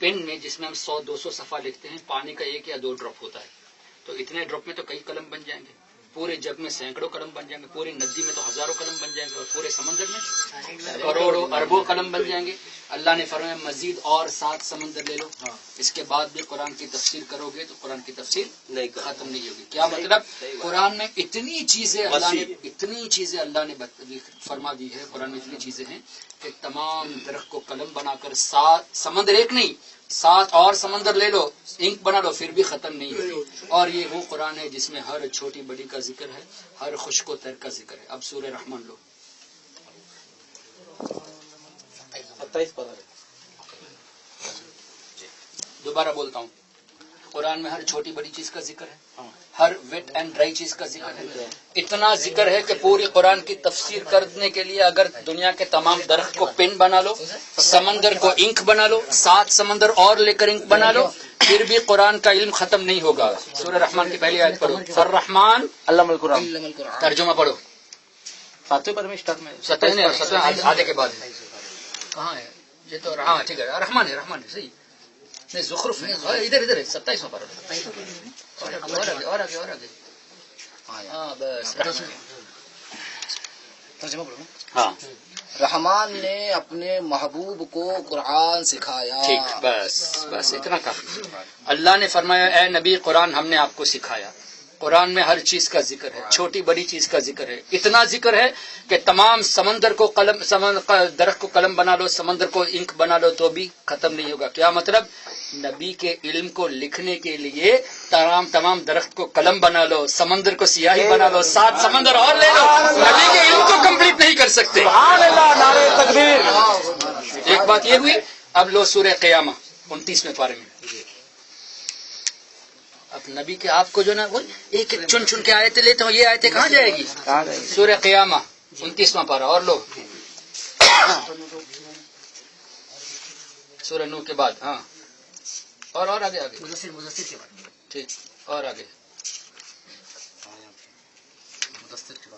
پین میں جس میں ہم 100-200 صفحہ لکھتے ہیں پانی کا 1 یا 2 ڈراپ ہوتا ہے، تو اتنے ڈراپ میں تو کئی قلم بن جائیں گے، پورے جگ میں سینکڑوں قلم بن جائیں گے، پوری ندی میں تو ہزاروں قلم بن جائیں گے، اور پورے سمندر میں کروڑوں اربوں قلم بن جائیں گے۔ اللہ نے فرمایا مزید اور 7 سمندر لے لو، اس کے بعد بھی قرآن کی تفسیر کرو گے تو قرآن کی تفسیر نہیں ختم نہیں ہوگی۔ کیا مطلب؟ قرآن میں اتنی چیزیں اللہ نے فرما دی ہے، قرآن میں اتنی چیزیں ہیں کہ تمام درخت کو قلم بنا کر 7 سمندر، ایک نہیں 7 اور سمندر لے لو، انک بنا لو، پھر بھی ختم نہیں ہوگی۔ اور یہ وہ قرآن ہے جس میں ہر چھوٹی بڑی کا ذکر ہے، ہر خشک و تر کا ذکر ہے۔ اب سورہ رحمان لو، 27 پارہ۔ دوبارہ بولتا ہوں، قرآن میں ہر چھوٹی بڑی چیز کا ذکر ہے، ہر ویٹ اینڈ ڈرائی چیز کا ذکر ہے۔ اتنا ذکر ہے کہ پوری قرآن کی تفسیر کرنے کے لیے اگر دنیا کے تمام درخت کو پین بنا لو، سمندر کو انک بنا لو، 7 سمندر اور لے کر انک بنا لو، پھر بھی قرآن کا علم ختم نہیں ہوگا۔ سورہ رحمان کی پہلی آیت پڑھو، الرحمن علم القرآن، ترجمہ پڑھو، 7ویں پارے میں اسٹارٹ میں 7 آدھے کے بعد ہے۔ کہاں ہے یہ؟ تو ہاں ٹھیک ہے، رحمان ہے صحیح نہیں، زخرف ہے، ادھر ہے 27واں پارہ، اور آگے ہاں بس ترجمہ پڑھو۔ ہاں رحمان نے اپنے محبوب کو قرآن سکھایا۔ ٹھیک، بس اتنا کافی۔ اللہ نے فرمایا اے نبی قرآن ہم نے آپ کو سکھایا۔ قرآن میں ہر چیز کا ذکر ہے، چھوٹی بڑی چیز کا ذکر ہے، اتنا ذکر ہے کہ تمام سمندر کو قلم، درخت کو قلم بنا لو، سمندر کو انک بنا لو تو بھی ختم نہیں ہوگا۔ کیا مطلب؟ نبی کے علم کو لکھنے کے لیے تمام درخت کو قلم بنا لو، سمندر کو سیاہی بنا لو، 7 سمندر اور لے لو، نبی کے علم کو کمپلیٹ نہیں کر سکتے۔ سبحان اللہ، نعرہ تکبیر۔ ایک بات یہ ہوئی۔ اب لو سورہ قیامہ 29ویں پارے میں، اب نبی کے آپ کو جو نا وہ ایک ایک چن کے آیتیں لیتے ہو، یہ آیتیں کہاں جائے گی؟ سورہ قیامہ 29واں پارہ، اور لو سورہ نوح کے بعد، ہاں اور آگے مدثر کے بعد، ٹھیک، اور آگے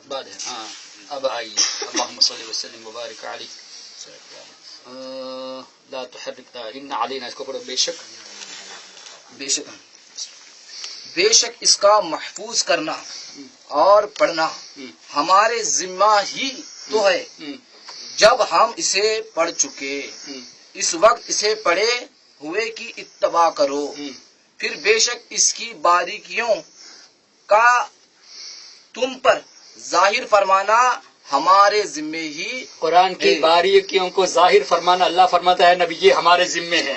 بعد ہے، ہاں اب آئیے، اللہم صلی وسلم وبارک علیہ لا تحرک ان علینا، اس کو پڑھو، بے شک اس کا محفوظ کرنا اور پڑھنا ہمارے ذمہ ہی تو ہے۔ جب ہم اسے پڑھ چکے اس وقت اسے پڑھے ہوئے کی اتباع کرو، پھر بے شک اس کی باریکیوں کا تم پر ظاہر فرمانا ہمارے ذمے ہی۔ قرآن کی باریکیوں کو ظاہر فرمانا اللہ فرماتا ہے نبی یہ ہمارے ذمے ہے،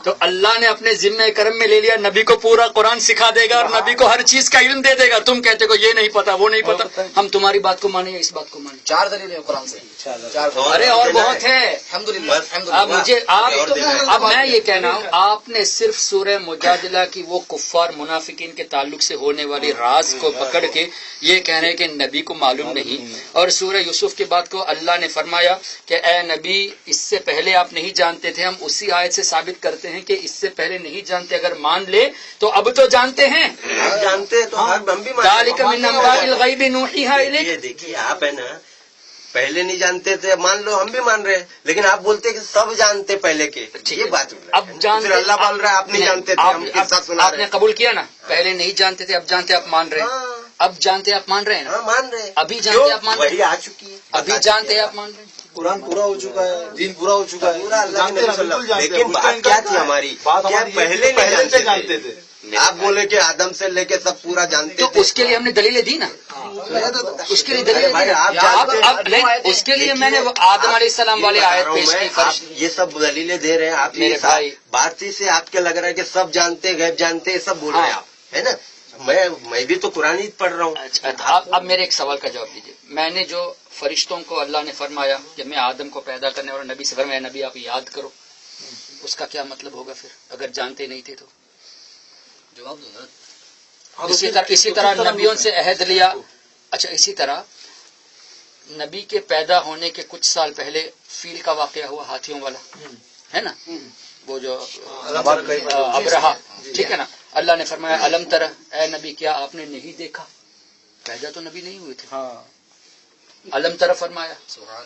تو اللہ نے اپنے ذمے کرم میں لے لیا، نبی کو پورا قرآن سکھا دے گا اور نبی کو ہر چیز کا علم دے دے گا۔ تم کہتے ہو یہ نہیں پتا وہ نہیں پتا، ہم تمہاری بات کو مانیں یا اس بات کو مانیں؟ 4 دلیلیں قرآن سے، ارے اور بہت ہے۔ الحمدللہ۔ اب مجھے اب میں یہ کہنا ہوں، آپ نے صرف سورہ مجادلہ کی وہ کفار منافقین کے تعلق سے ہونے والی راز کو پکڑ کے یہ کہہ رہے ہیں کہ نبی کو معلوم نہیں، اور سورہ یوسف کی بات کو اللہ نے فرمایا کہ اے نبی اس سے پہلے آپ نہیں جانتے تھے، ہم اسی آیت سے ثابت کرتے ہیں کہ اس سے پہلے نہیں جانتے، اگر مان لے تو اب تو جانتے ہیں، جانتے ہیں تو ہم بھی ذالک من انباء الغیب نوحیہا الیک۔ یہ دیکھیے آپ ہے نا، پہلے نہیں جانتے تھے، مان لو ہم بھی مان رہے ہیں، لیکن آپ بولتے کہ سب جانتے پہلے کے، یہ بات اب جانتے، پھر اللہ بول رہا ہے آپ نہیں جانتے تھے، ہم کس ساتھ سنا آپ رہے نے ہیں؟ قبول کیا نا، پہلے نہیں جانتے تھے اب جانتے آپ مان رہے ہیں، اب جانتے آپ مان رہے ہیں نا، ہاں مان رہے ہیں، ابھی جانتے آپ مان رہے وہی ہیں، آ چکی ہے، ابھی جانتے آپ مان رہے ہیں۔ قرآن پورا ہو چکا ہے، دین پورا ہو چکا ہے، پورا اللہ کے جانتے نبی ہیں، صلی اللہ بالکل علیہ جانتے ہیں۔ وسلم۔ لیکن بات کیا تھی ہماری، کیا پہلے نہیں سے جانتے تھے؟ آپ بولے کہ آدم سے لے کے سب پورا جانتے تو تھے، اس کے لیے ہم نے دلیلیں دی نا، اس کے لیے دلیلیں بھائی دی آپ نا۔ جانتے ہیں، اب نہیں، اس کے لیے میں نے وہ آدم علیہ السلام والے آیت پیش کی، آپ یہ سب دلیلیں دے رہے ہیں، آپ میرے یہ بھائی، بارتی سے آپ کے لگ رہا ہے کہ سب جانتے غیب جانتے یہ سب بول رہے ہیں آپ، ہے نا؟ میں بھی تو قرآن ہی پڑھ رہا ہوں۔ اچھا اب میرے ایک سوال کا جواب دیجیے، میں نے جو فرشتوں کو اللہ نے فرمایا کہ میں آدم کو پیدا کرنے اور نبی سے فرمایا نبی آپ یاد کرو، اس کا کیا مطلب ہوگا پھر اگر جانتے نہیں تھے تو؟ جواب دو نا۔ اسی طرح نبیوں سے عہد لیا۔ اچھا اسی طرح نبی کے پیدا ہونے کے کچھ سال پہلے فیل کا واقعہ ہوا، ہاتھیوں والا، ہے نا، وہ جو ابرہا، ٹھیک ہے نا، اللہ نے فرمایا الم ترى اے نبی کیا آپ نے نہیں دیکھا، پیدا تو نبی نہیں ہوئے تھے، الم ترى فرمایا۔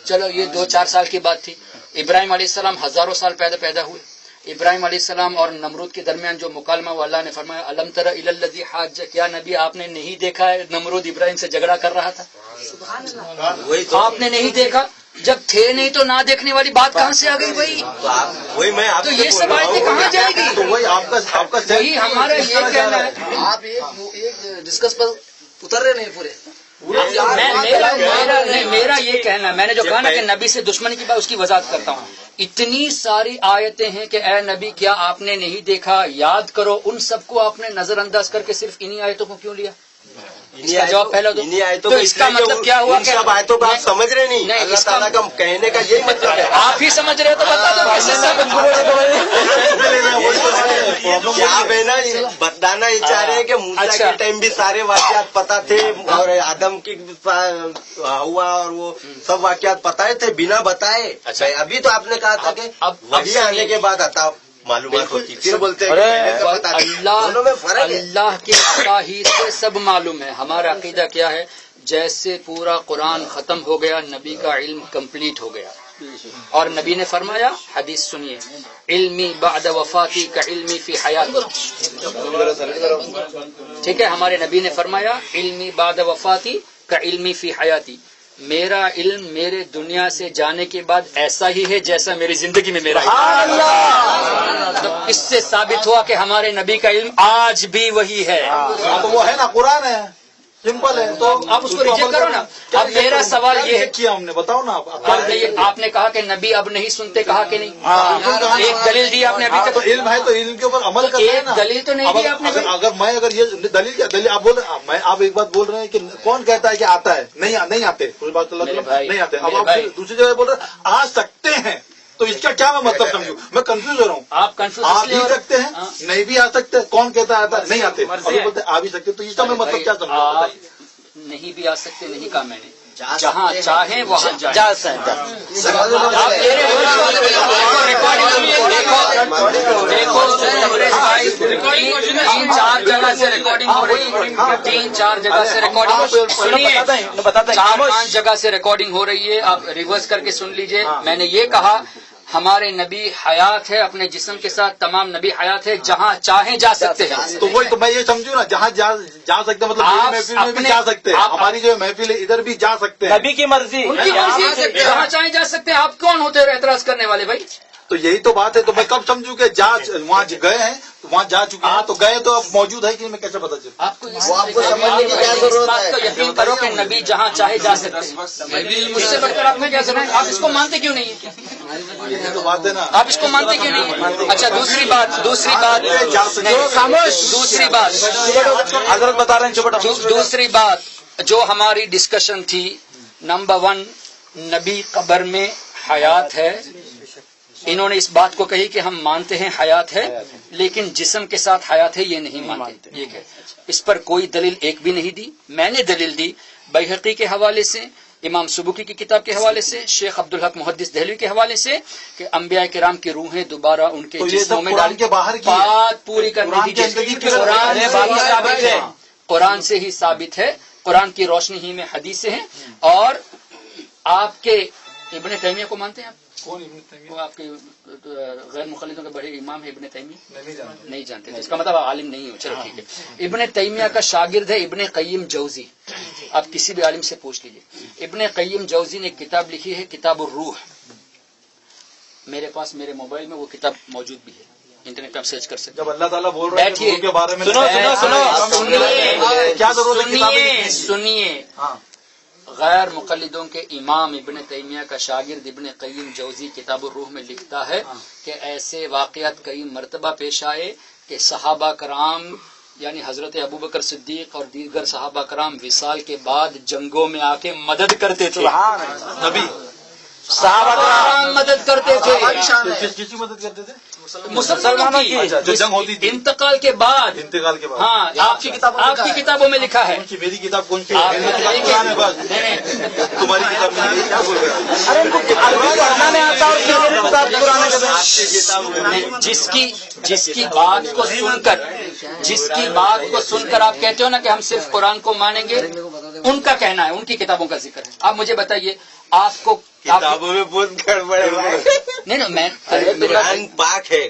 چلو یہ 2-4 سال کی بات تھی، ابراہیم علیہ السلام ہزاروں سال پیدا ہوئے، ابراہیم علیہ السلام اور نمرود کے درمیان جو مکالمہ وہ اللہ نے فرمایا الم تر الی الذی حاج، کیا نبی آپ نے نہیں دیکھا ہے نمرود ابراہیم سے جھگڑا کر رہا تھا؟ آپ نے نہیں دیکھا؟ جب تھے نہیں تو نہ دیکھنے والی بات کہاں سے آ گئی بھائی؟ وہی میں آپ تو یہ سب آیتیں کہاں جائے گی؟ تو وہی آپ کا وہی ہمارا یہ کہنا ہے. آپ ایک ڈسکس پر اتر رہے نہیں پورے. میرا یہ کہنا ہے، میں نے جو کہا نا کہ نبی سے دشمنی کی بات، اس کی وضاحت کرتا ہوں. اتنی ساری آیتیں ہیں کہ اے نبی کیا آپ نے نہیں دیکھا، یاد کرو. ان سب کو آپ نے نظر انداز کر کے صرف انہی آیتوں کو کیوں لیا؟ اس کا جواب پہلا دو. تو اس کا مطلب کیا ہوا کہ سب آیتوں کو آپ سمجھ رہے نہیں؟ اللہ تعالیٰ کا کہنے کا یہی مطلب ہے. آپ ہی سمجھ رہے ہو تو بتا دو. آپ ہے نا بتانا یہ چاہ رہے ہیں کہ موسیٰ کے ٹائم بھی سارے واقعات پتا تھے اور آدم کی ہوا اور وہ سب واقعات پتائے تھے بنا بتائے. ابھی تو آپ نے کہا تھا کہ وحی آنے کے بعد آتا معلومات ہوتی، پھر بولتے اللہ کی عطائی سے سب معلوم ہے. ہمارا عقیدہ کیا ہے؟ جیسے پورا قرآن ختم ہو گیا، نبی کا علم کمپلیٹ ہو گیا، اور نبی نے فرمایا، حدیث سنیے، علمی بعد وفاتی کا علمی فی حیاتی. ٹھیک ہے، ہمارے نبی نے فرمایا علمی بعد وفاتی کا علمی فی حیاتی. میرا علم میرے دنیا سے جانے کے بعد ایسا ہی ہے جیسا میری زندگی میں میرا علم. تو اس سے ثابت ہوا کہ ہمارے نبی کا علم آج بھی وہی ہے. اب وہ ہے نا، قرآن ہے، سمپل ہے. تو آپ اس کو ریجیکٹ کرو نا. اب میرا سوال یہ ہے، کیا ہم نے بتاؤ نا. آپ نے کہا کہ نبی اب نہیں سنتے، کہا کہ نہیں؟ ایک دلیل دی آپ نے ابھی تک. علم ہے تو علم کے اوپر عمل کرنا ہے نا. ایک دلیل تو نہیں دی آپ نے. اگر یہ دلیل کیا دلیل آپ بول رہے ہیں، آپ ایک بات بول رہے ہیں کہ کون کہتا ہے کہ آتا ہے؟ نہیں آتے، کوئی بات نہیں آتے. اب آپ دوسری جگہ بول رہے ہیں آ سکتے ہیں، تو اس کا کیا میں مطلب سمجھوں؟ میں کنفیوز ہو رہا ہوں. آپ کنفیوز آ بھی سکتے ہیں، نہیں بھی آ سکتے. کون کہتا ہے آتا نہیں آتے؟ بولتے آ بھی سکتے. تو اس کا میں مطلب کیا سمجھوں؟ نہیں بھی آ سکتے، نہیں کہا میں نے. جہاں چاہیں وہاں جا سکتے. تین چار جگہ سے ریکارڈنگ ہو رہی ہے، 3-4 جگہ سے ریکارڈنگ. سنیے، 4-5 جگہ سے ریکارڈنگ ہو رہی ہے. آپ ریورس کر کے سن لیجئے. میں نے یہ کہا ہمارے نبی حیات ہے، اپنے جسم کے ساتھ تمام نبی حیات ہے، جہاں چاہیں جا سکتے ہیں. تو وہی تو میں یہ سمجھوں نا، جہاں جا سکتے مطلب محفل میں بھی جا سکتے ہیں. ہماری جو محفل ہے ادھر بھی جا سکتے ہیں. نبی کی مرضی، ان کی مرضی، جہاں چاہیں جا سکتے ہیں. آپ کون ہوتے ہیں اعتراض کرنے والے بھائی؟ تو یہی تو بات ہے. تو میں کب سمجھوں کہ وہاں گئے ہیں، وہاں جا چکے ہیں، تو گئے تو اب موجود ہے کہ نہیں، میں کیسے پتا چلے؟ آپ کو سمجھنے کی کیا ضرورت ہے؟ تو یقین کرو کہ نبی جہاں چاہے جا سکتے ہیں. مجھ سے بڑھ کر آپ نے کیا سنا ہے؟ آپ اس کو مانتے کیوں نہیں ہیں؟ یہی تو بات ہے نا. آپ اس کو مانتے کیوں نہیں ہیں؟ اچھا دوسری بات حضرت بتا رہے ہیں. دوسری بات جو ہماری ڈسکشن تھی، نمبر 1 نبی قبر میں حیات ہے. انہوں نے اس بات کو کہی کہ ہم مانتے ہیں حیات ہے، لیکن جسم کے ساتھ حیات ہے یہ نہیں مانتے. ٹھیک ہے، اس پر کوئی دلیل ایک بھی نہیں دی. میں نے دلیل دی بیہقی کے حوالے سے، امام سبکی کی کتاب کے حوالے سے، شیخ عبدالحق محدث دہلوی کے حوالے سے، کہ انبیاء کرام کی روحیں دوبارہ ان کے جسموں میں ڈال کے باہر بات پوری کرنے دیجیے. قرآن سے ہی ثابت ہے، قرآن کی روشنی ہی میں حدیثیں ہیں. اور آپ کے ابن تیمیہ کو مانتے ہیں آپ؟ کون ابن تیمیہ؟ وہ آپ کے غیر مخلدوں کے بڑے امام ہے ابن تیمیہ. نہیں جانتے، اس کا مطلب عالم نہیں ہو. چلو ٹھیک ہے. ابن تیمیہ کا شاگرد ہے ابن قیم جوزی. آپ کسی بھی عالم سے پوچھ لیجیے. ابن قیم جوزی نے ایک کتاب لکھی ہے کتاب الروح. میرے پاس میرے موبائل میں وہ کتاب موجود بھی ہے، انٹرنیٹ پہ سرچ کر سکتے. جب اللہ تعالیٰ بول رہے ہیں کے بارے میں سنیے. غیر مقلدوں کے امام ابن تیمیہ کا شاگرد ابن قیم جوزی کتاب الروح میں لکھتا ہے کہ ایسے واقعات کئی مرتبہ پیش آئے کہ صحابہ کرام یعنی حضرت ابوبکر صدیق اور دیگر صحابہ کرام وصال کے بعد جنگوں میں آ کے مدد کرتے تھے. نبی صحابہ کرام مدد کرتے تھے. کس کی مدد کرتے تھے؟ مسلمانوں کی. جو جنگ ہوتی تھی انتقال کے بعد. ہاں، آپ کی کتابوں میں لکھا ہے. میری کتاب کون سی تمہاری کتاب میں کیا بول رہے؟ جس کی بات کو سن کر آپ کہتے ہو نا کہ ہم صرف قرآن کو مانیں گے، ان کا کہنا ہے، ان کی کتابوں کا ذکر ہے. آپ مجھے بتائیے آپ کو کتابوں میں بہت گڑبڑ ہے. نہیں میں قرآن پاک ہے،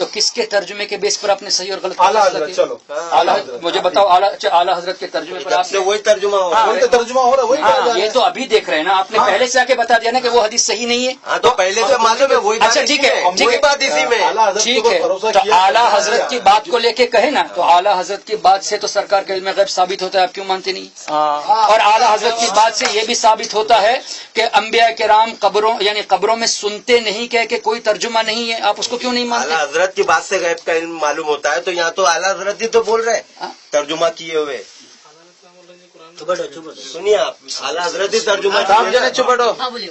تو کس کے ترجمے کے بیس پر آپ نے صحیح اور غلط اعلیٰ حضرت. چلو مجھے بتاؤ اعلیٰ حضرت کے ترجمے پر آپ سے وہی ترجمہ ہو رہا وہی ترجمہ ہو رہا ہے، وہی کہا جا رہا ہے. یہ تو ابھی دیکھ رہے ہیں نا، آپ نے پہلے سے آ کے بتا دیا نا کہ وہ حدیث صحیح نہیں ہے. ہاں تو پہلے سے معلوم ہے وہی بات. اچھا ٹھیک ہے، وہی بات اسی میں ٹھیک ہے. تو اعلیٰ حضرت کی بات کو لے کے کہے نا، تو اعلیٰ حضرت کی بات سے تو سرکار کا علم غیب ثابت ہوتا ہے، آپ کیوں مانتے نہیں؟ اور اعلیٰ حضرت کی بات سے یہ بھی ثابت ہوتا ہے کہ انبیاء کرام قبروں میں سنتے نہیں، کہہ کے کوئی ترجمہ نہیں ہے، آپ اس کو کیوں نہیں مانتے؟ اعلیٰ حضرت کی بات سے غیب کا علم معلوم ہوتا ہے، تو یہاں تو اعلیٰ حضرت ہی تو بول رہے ترجمہ کیے ہوئے. سنیے آپ، اعلیٰ حضرت ہی ترجمہ ہاں بولیے.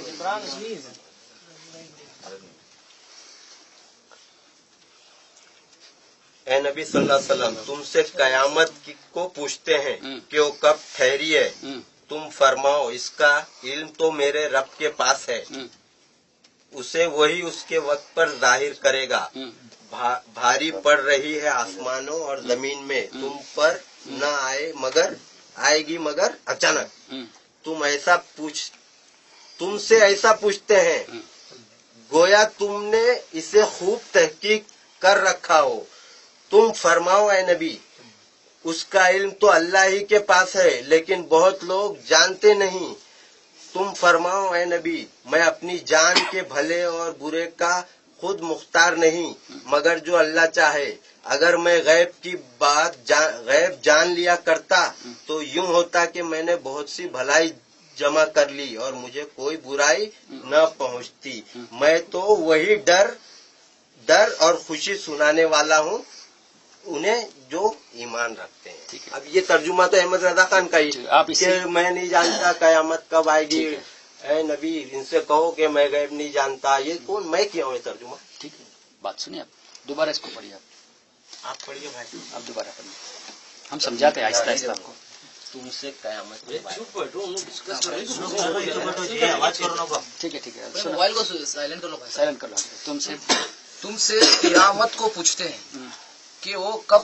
اے نبی صلی اللہ علیہ وسلم، تم سے قیامت کو پوچھتے ہیں کہ وہ کب ٹھہری ہے. تم فرماؤ اس کا علم تو میرے رب کے پاس ہے، اسے وہی اس کے وقت پر ظاہر کرے گا. بھاری پڑ رہی ہے آسمانوں اور زمین میں، تم پر نہ آئے گی مگر اچانک. تم سے ایسا پوچھتے ہیں گویا تم نے اسے خوب تحقیق کر رکھا ہو. تم فرماؤ اے نبی اس کا علم تو اللہ ہی کے پاس ہے، لیکن بہت لوگ جانتے نہیں. تم فرماؤ اے نبی میں اپنی جان کے بھلے اور برے کا خود مختار نہیں، مگر جو اللہ چاہے. اگر میں غیب جان لیا کرتا تو یوں ہوتا کہ میں نے بہت سی بھلائی جمع کر لی اور مجھے کوئی برائی نہ پہنچتی. میں تو وہی ڈر اور خوشی سنانے والا ہوں انہیں جو ایمان رکھتے ہیں. اب یہ ترجمہ تو احمد رضا خان کا ہی کہ میں نہیں جانتا قیامت کب آئے گی. اے نبی ان سے کہو کہ میں غیب نہیں جانتا. یہ کون میں کیا ہوں یہ ترجمہ؟ ٹھیک ہے، بات سنیے آپ دوبارہ اس کو پڑھیے. آپ پڑھیے بھائی، آپ دوبارہ پڑھیے، ہم سمجھاتے ہیں آہستہ آہستہ آپ کو. تم سے قیامت ٹھیک ہے ٹھیک ہے، موبائل کو سائلنٹ کر لو. سائلنٹ کر لو. تم سے قیامت کو پوچھتے ہیں کہ وہ کب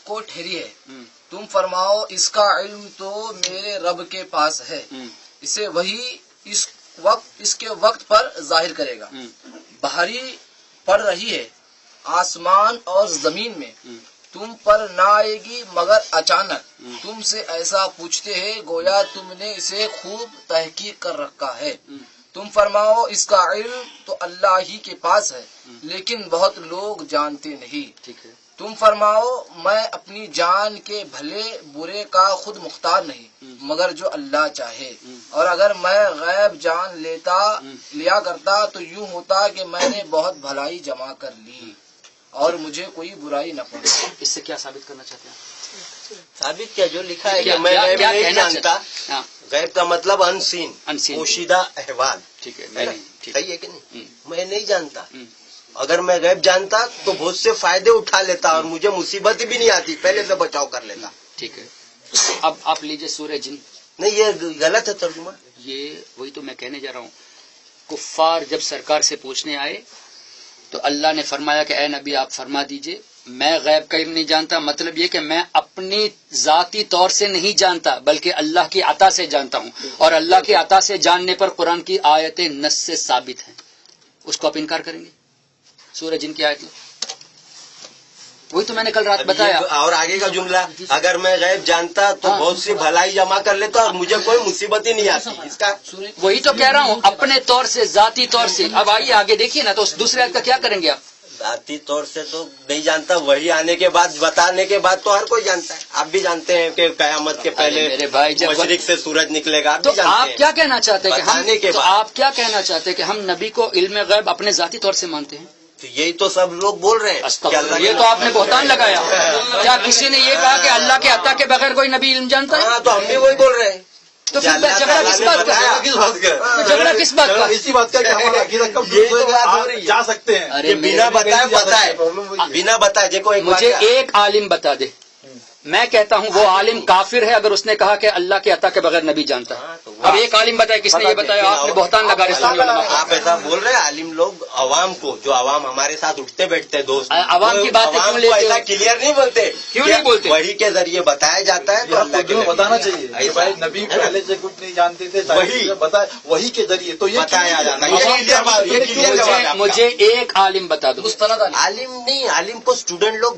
کو ٹھہری ہے. تم فرماؤ اس کا علم تو میرے رب کے پاس ہے، اسے وہی اس کے وقت پر ظاہر کرے گا. بھاری پڑ رہی ہے آسمان اور زمین میں، تم پر نہ آئے گی مگر اچانک. تم سے ایسا پوچھتے ہیں گویا تم نے اسے خوب تحقیق کر رکھا ہے. تم فرماؤ اس کا علم تو اللہ ہی کے پاس ہے، لیکن بہت لوگ جانتے نہیں. ٹھیک ہے. تم فرماؤ میں اپنی جان کے بھلے برے کا خود مختار نہیں، مگر جو اللہ چاہے. اور اگر میں غیب جان لیا کرتا تو یوں ہوتا کہ میں نے بہت بھلائی جمع کر لی اور مجھے کوئی برائی نہ پہنچی. اس سے کیا ثابت کرنا چاہتے ہیں؟ ثابت کیا جو لکھا ہے کہ میں غیب نہیں جانتا. غیب کا مطلب انسین، پوشیدہ احوال. ٹھیک ہے، صحیح ہے کہ نہیں؟ میں نہیں جانتا. اگر میں غیب جانتا تو بہت سے فائدے اٹھا لیتا اور مجھے مصیبت بھی نہیں آتی، پہلے سے بچاؤ کر لیتا. ٹھیک ہے. اب آپ لیجئے سورہ جن. نہیں یہ غلط ہے ترجمہ. یہ وہی تو میں کہنے جا رہا ہوں. کفار جب سرکار سے پوچھنے آئے تو اللہ نے فرمایا کہ اے نبی آپ فرما دیجئے میں غیب کا علم نہیں جانتا. مطلب یہ کہ میں اپنی ذاتی طور سے نہیں جانتا بلکہ اللہ کی عطا سے جانتا ہوں، اور اللہ کی عطا سے جاننے پر قرآن کی آیتیں نص سے ثابت ہیں. اس کو آپ انکار کریں گے؟ سورہ جن کی آیت وہی تو میں نے کل رات بتایا. اور آگے کا جملہ اگر میں غیب جانتا تو بہت سی بھلائی جمع کر لیتا اور مجھے کوئی مصیبت ہی نہیں آتی. اس کا وہی تو کہہ رہا ہوں اپنے طور سے ذاتی طور سے. اب آئیے آگے دیکھیے نا، تو اس دوسرے آیت کا کیا کریں گے آپ؟ ذاتی طور سے تو نہیں جانتا، وہی آنے کے بعد بتانے کے بعد تو ہر کوئی جانتا ہے. آپ بھی جانتے ہیں کہ قیامت کے پہلے میرے بھائی جب مشرق سے سورج نکلے گا. تو آپ کیا کہنا چاہتے ہیں کہ آپ کیا کہنا چاہتے ہیں کہ ہم نبی کو علم غیب اپنے ذاتی طور سے مانتے ہیں؟ تو یہی تو سب لوگ بول رہے ہیں. یہ تو آپ نے بہتان لگایا. کیا کسی نے یہ کہا کہ اللہ کے عطا کے بغیر کوئی نبی علم جانتا ہے؟ ہاں تو ہم بھی وہی بول رہے ہیں. تو پھر جھگڑا کس بات کا؟ جھگڑا کس بات کا؟ اسی بات کا کہ ہمارا عقیدہ کب جا سکتے ہیں. بنا بتائے پتا ہے، بنا بتائے. دیکھو مجھے ایک عالم بتا دے میں کہتا ہوں وہ عالم کافر ہے اگر اس نے کہا کہ اللہ کے عطا کے بغیر نبی جانتا ہے. اب ایک عالم بتایا، کس نے یہ بتایا؟ آپ نے بہتان لگا رہے. آپ ایسا بول رہے ہیں عالم لوگ عوام کو، جو عوام ہمارے ساتھ اٹھتے بیٹھتے دوست، عوام کی باتیں کیوں لیتے؟ ایسا کلیئر نہیں بولتے. کیوں نہیں بولتے؟ وہی کے ذریعے بتایا جاتا ہے تو اللہ کو بتانا چاہیے بھائی نبی پہلے سے کچھ نہیں جانتے تھے، وہی کے ذریعے تو یہ بتایا جاتا ہے. مجھے ایک عالم بتا دو. عالم نہیں، عالم کو اسٹوڈنٹ لوگ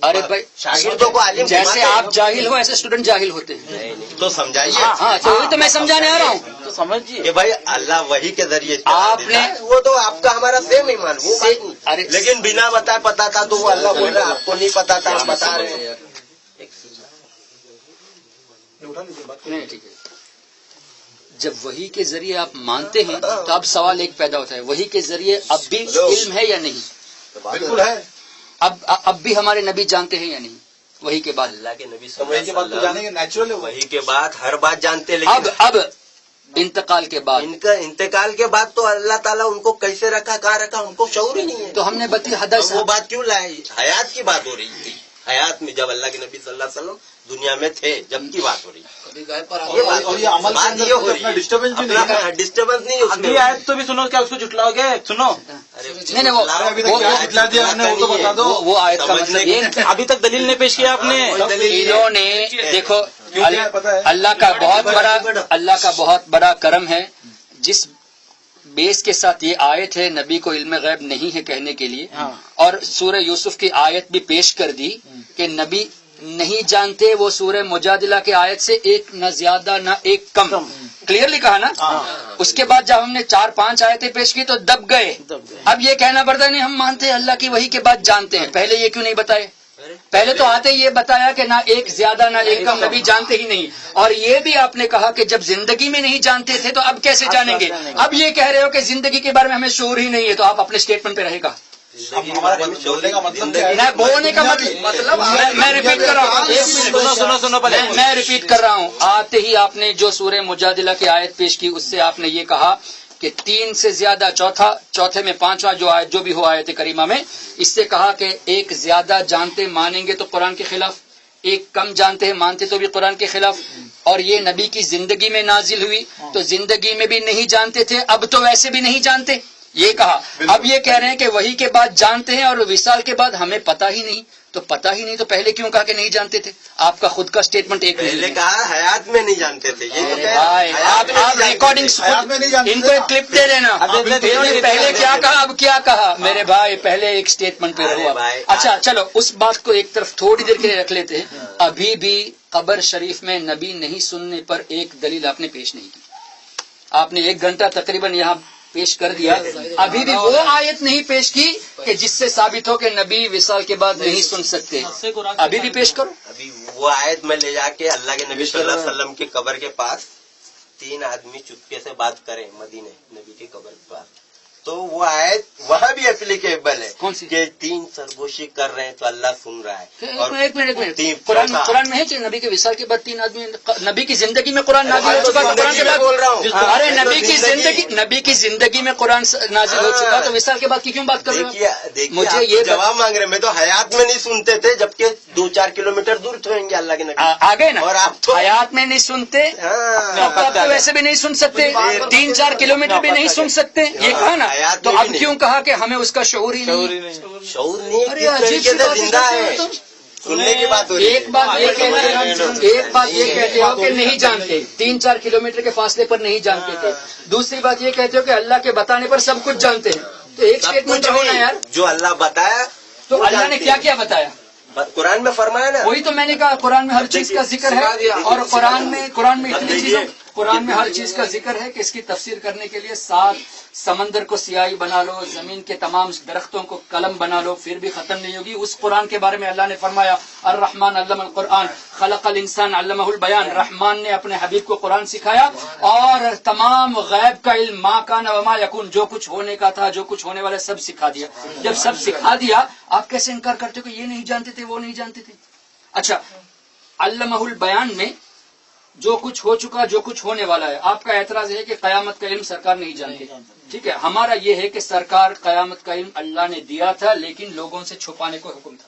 ارے بھائی شاگردوں کو عالم جیسے آپ جاہل ہو ایسے اسٹوڈنٹ جاہل ہوتے ہیں. تو سمجھائیے. ہاں تو وہی تو میں سمجھانے آ رہا ہوں. تو سمجھیے کہ بھائی اللہ وہی کے ذریعے آپ نے وہ تو آپ کا ہمارا سیم ایمان وہ لیکن بنا بتائے پتا تھا تو وہ اللہ بول رہا آپ کو نہیں پتا تھا ہم بتا رہے ہیں. نہیں ٹھیک ہے. جب وہی کے ذریعے آپ مانتے ہیں تو اب سوال ایک پیدا ہوتا ہے، وہی کے ذریعے اب بھی علم ہے یا نہیں؟ بالکل ہے. اب بھی ہمارے نبی جانتے ہیں یا نہیں وہی کے بعد؟ اللہ کے نبی وہی کے بعد تو جانے گے، نیچرل ہے. وہی کے بعد ہر بات جانتے، لیکن اب انتقال کے بعد ان کا انتقال کے بعد تو اللہ تعالیٰ ان کو کیسے رکھا کہاں رکھا ان کو شعور ہی نہیں ہے. تو ہم نے بتی حدث وہ بات کیوں لائے؟ حیات کی بات ہو رہی تھی، حیات میں جب اللہ کے نبی صلی اللہ علیہ وسلم دنیا میں تھے جب کی بات ہو رہی ہے. اور یہ عمل کے اندر کوئی اپنا ڈسٹربنس بھی نہیں ہے. ڈسٹربنس نہیں ہے. اگلی آیت تو بھی سنو، کیا اس کو جھٹلاؤ گے؟ سنو نہیں وہ ابھی تک کیا جھٹلا دیا ہم نے وہ تو بتا دو. وہ آیت کا مطلب یہ ابھی تک دلیل نہیں پیش کیا آپ نے. انہوں نے دیکھو اللہ کا بہت بڑا کرم ہے، جس بیس کے ساتھ یہ آیت ہے نبی کو علم غیب نہیں ہے کہنے کے لیے، اور سورہ یوسف کی آیت بھی پیش کر دی کہ نبی نہیں جانتے، وہ سورہ مجادلہ کی آیت سے ایک نہ زیادہ نہ ایک کم کلیئرلی کہا نا. اس کے بعد جب ہم نے 4-5 آیتیں پیش کی تو دب گئے. اب یہ کہنا پڑتا نہیں ہم مانتے ہیں اللہ کی وحی کے بعد جانتے ہیں. پہلے یہ کیوں نہیں بتائے؟ پہلے تو آتے یہ بتایا کہ نہ ایک زیادہ نہ ایک کم، نبی جانتے ہی نہیں. اور یہ بھی آپ نے کہا کہ جب زندگی میں نہیں جانتے تھے تو اب کیسے جانیں گے؟ اب یہ کہہ رہے ہو کہ زندگی کے بارے میں ہمیں شعور ہی نہیں ہے، تو آپ اپنے اسٹیٹمنٹ پہ رہے گا. بولنے کا مطلب میں بولنے کا مطلب میں ریپیٹ کر رہا ہوں، سنو میں ریپیٹ کر رہا ہوں. آتے ہی آپ نے جو سورہ مجادلہ کی آیت پیش کی اس سے آپ نے یہ کہا کہ 3 سے زیادہ چوتھے میں 5واں جو آیت جو بھی ہو آیت کریمہ میں، اس سے کہا کہ ایک زیادہ جانتے مانیں گے تو قرآن کے خلاف، ایک کم جانتے ہیں مانتے تو بھی قرآن کے خلاف. اور یہ نبی کی زندگی میں نازل ہوئی تو زندگی میں بھی نہیں جانتے تھے، اب تو ویسے بھی نہیں جانتے یہ کہا. اب یہ کہہ رہے ہیں کہ وہی کے بعد جانتے ہیں اور وصال کے بعد ہمیں پتہ ہی نہیں. تو پتہ ہی نہیں تو پہلے کیوں کہا کہ نہیں جانتے تھے؟ آپ کا خود کا اسٹیٹمنٹ ایک پہلے کہا حیات میں نہیں جانتے تھے. آپ ریکارڈنگ ان کو ایک کلپ دے دینا، انہوں نے پہلے کیا کہا اب کیا کہا. میرے بھائی پہلے ایک اسٹیٹمنٹ پہ رہو. اچھا چلو اس بات کو ایک طرف تھوڑی دیر کے لیے رکھ لیتے ہیں. ابھی بھی قبر شریف میں نبی نہیں سننے پر ایک دلیل آپ نے پیش نہیں کی. آپ نے 1 گھنٹہ تقریباً یہاں پیش کر دیا، ابھی بھی وہ آیت نہیں پیش کی کہ جس سے ثابت ہو کہ نبی وصال کے بعد نہیں سن سکتے. ابھی بھی پیش کرو. ابھی وہ آیت میں لے جا کے اللہ کے نبی صلی اللہ علیہ وسلم کی قبر کے پاس 3 آدمی چپکے سے بات کریں مدینے نبی کی قبر کے پاس، تو وہ آیت وہاں بھی اپلیکیبل ہے. کون سی؟ کہ 3 سرگوشی کر رہے ہیں تو اللہ سن رہا ہے. اور ایک منٹ قرآن میں ہے کہ نبی کے وصال کے بعد 3 آدمی، نبی کی زندگی میں قرآن نازل ہو چکا تو قرآن کے بعد بول رہا ہوں. ارے نبی کی زندگی میں قرآن نازل ہو چکا تو وصال کے بعد کی کیوں بات کر رہے ہو؟ مجھے یہ جواب مانگ رہے. میں تو حیات میں نہیں سنتے تھے جبکہ 2-4 کلومیٹر دور ہوئیں گے اللہ کے نبی آگے نا. اور آپ تو حیات میں نہیں سنتے تو ویسے بھی نہیں سن سکتے، 3-4 کلومیٹر بھی نہیں سن سکتے یہ کہا نا. تو اب کیوں کہا کہ ہمیں اس کا شعور ہی نہیں؟ شعور نہیں زندہ ہے. سننے کی بات ہو رہی ہے. ایک بات یہ کہتے ہو کہ نہیں جانتے، 3-4 کلومیٹر کے فاصلے پر نہیں جانتے تھے. دوسری بات یہ کہتے ہو کہ اللہ کے بتانے پر سب کچھ جانتے ہیں. تو ایک اسٹیٹمنٹ ہونا یار، جو اللہ بتایا تو اللہ نے کیا کیا بتایا قرآن میں فرمایا نا. وہی تو میں نے کہا قرآن میں ہر چیز کا ذکر ہے. اور قرآن میں اتنی چیزوں قرآن میں ہر چیز کا ذکر ہے کہ اس کی تفسیر کرنے کے لیے 7 سمندر کو سیاہی بنا لو، زمین کے تمام درختوں کو قلم بنا لو، پھر بھی ختم نہیں ہوگی. اس قرآن کے بارے میں اللہ نے فرمایا الرحمن علم القرآن خلق الانسان علمہ البیان. رحمان نے اپنے حبیب کو قرآن سکھایا اور تمام غیب کا علم ما کان وما یکون، جو کچھ ہونے کا تھا جو کچھ ہونے والا سب سکھا دیا. جب سب سکھا دیا آپ کیسے انکار کرتے ہو کہ یہ نہیں جانتے تھے وہ نہیں جانتے تھے؟ اچھا علمہ البیان میں جو کچھ ہو چکا جو کچھ ہونے والا ہے، آپ کا اعتراض ہے کہ قیامت کا علم سرکار نہیں جانتے. ٹھیک ہے، ہمارا یہ ہے کہ سرکار قیامت کا علم اللہ نے دیا تھا لیکن لوگوں سے چھپانے کو حکم تھا.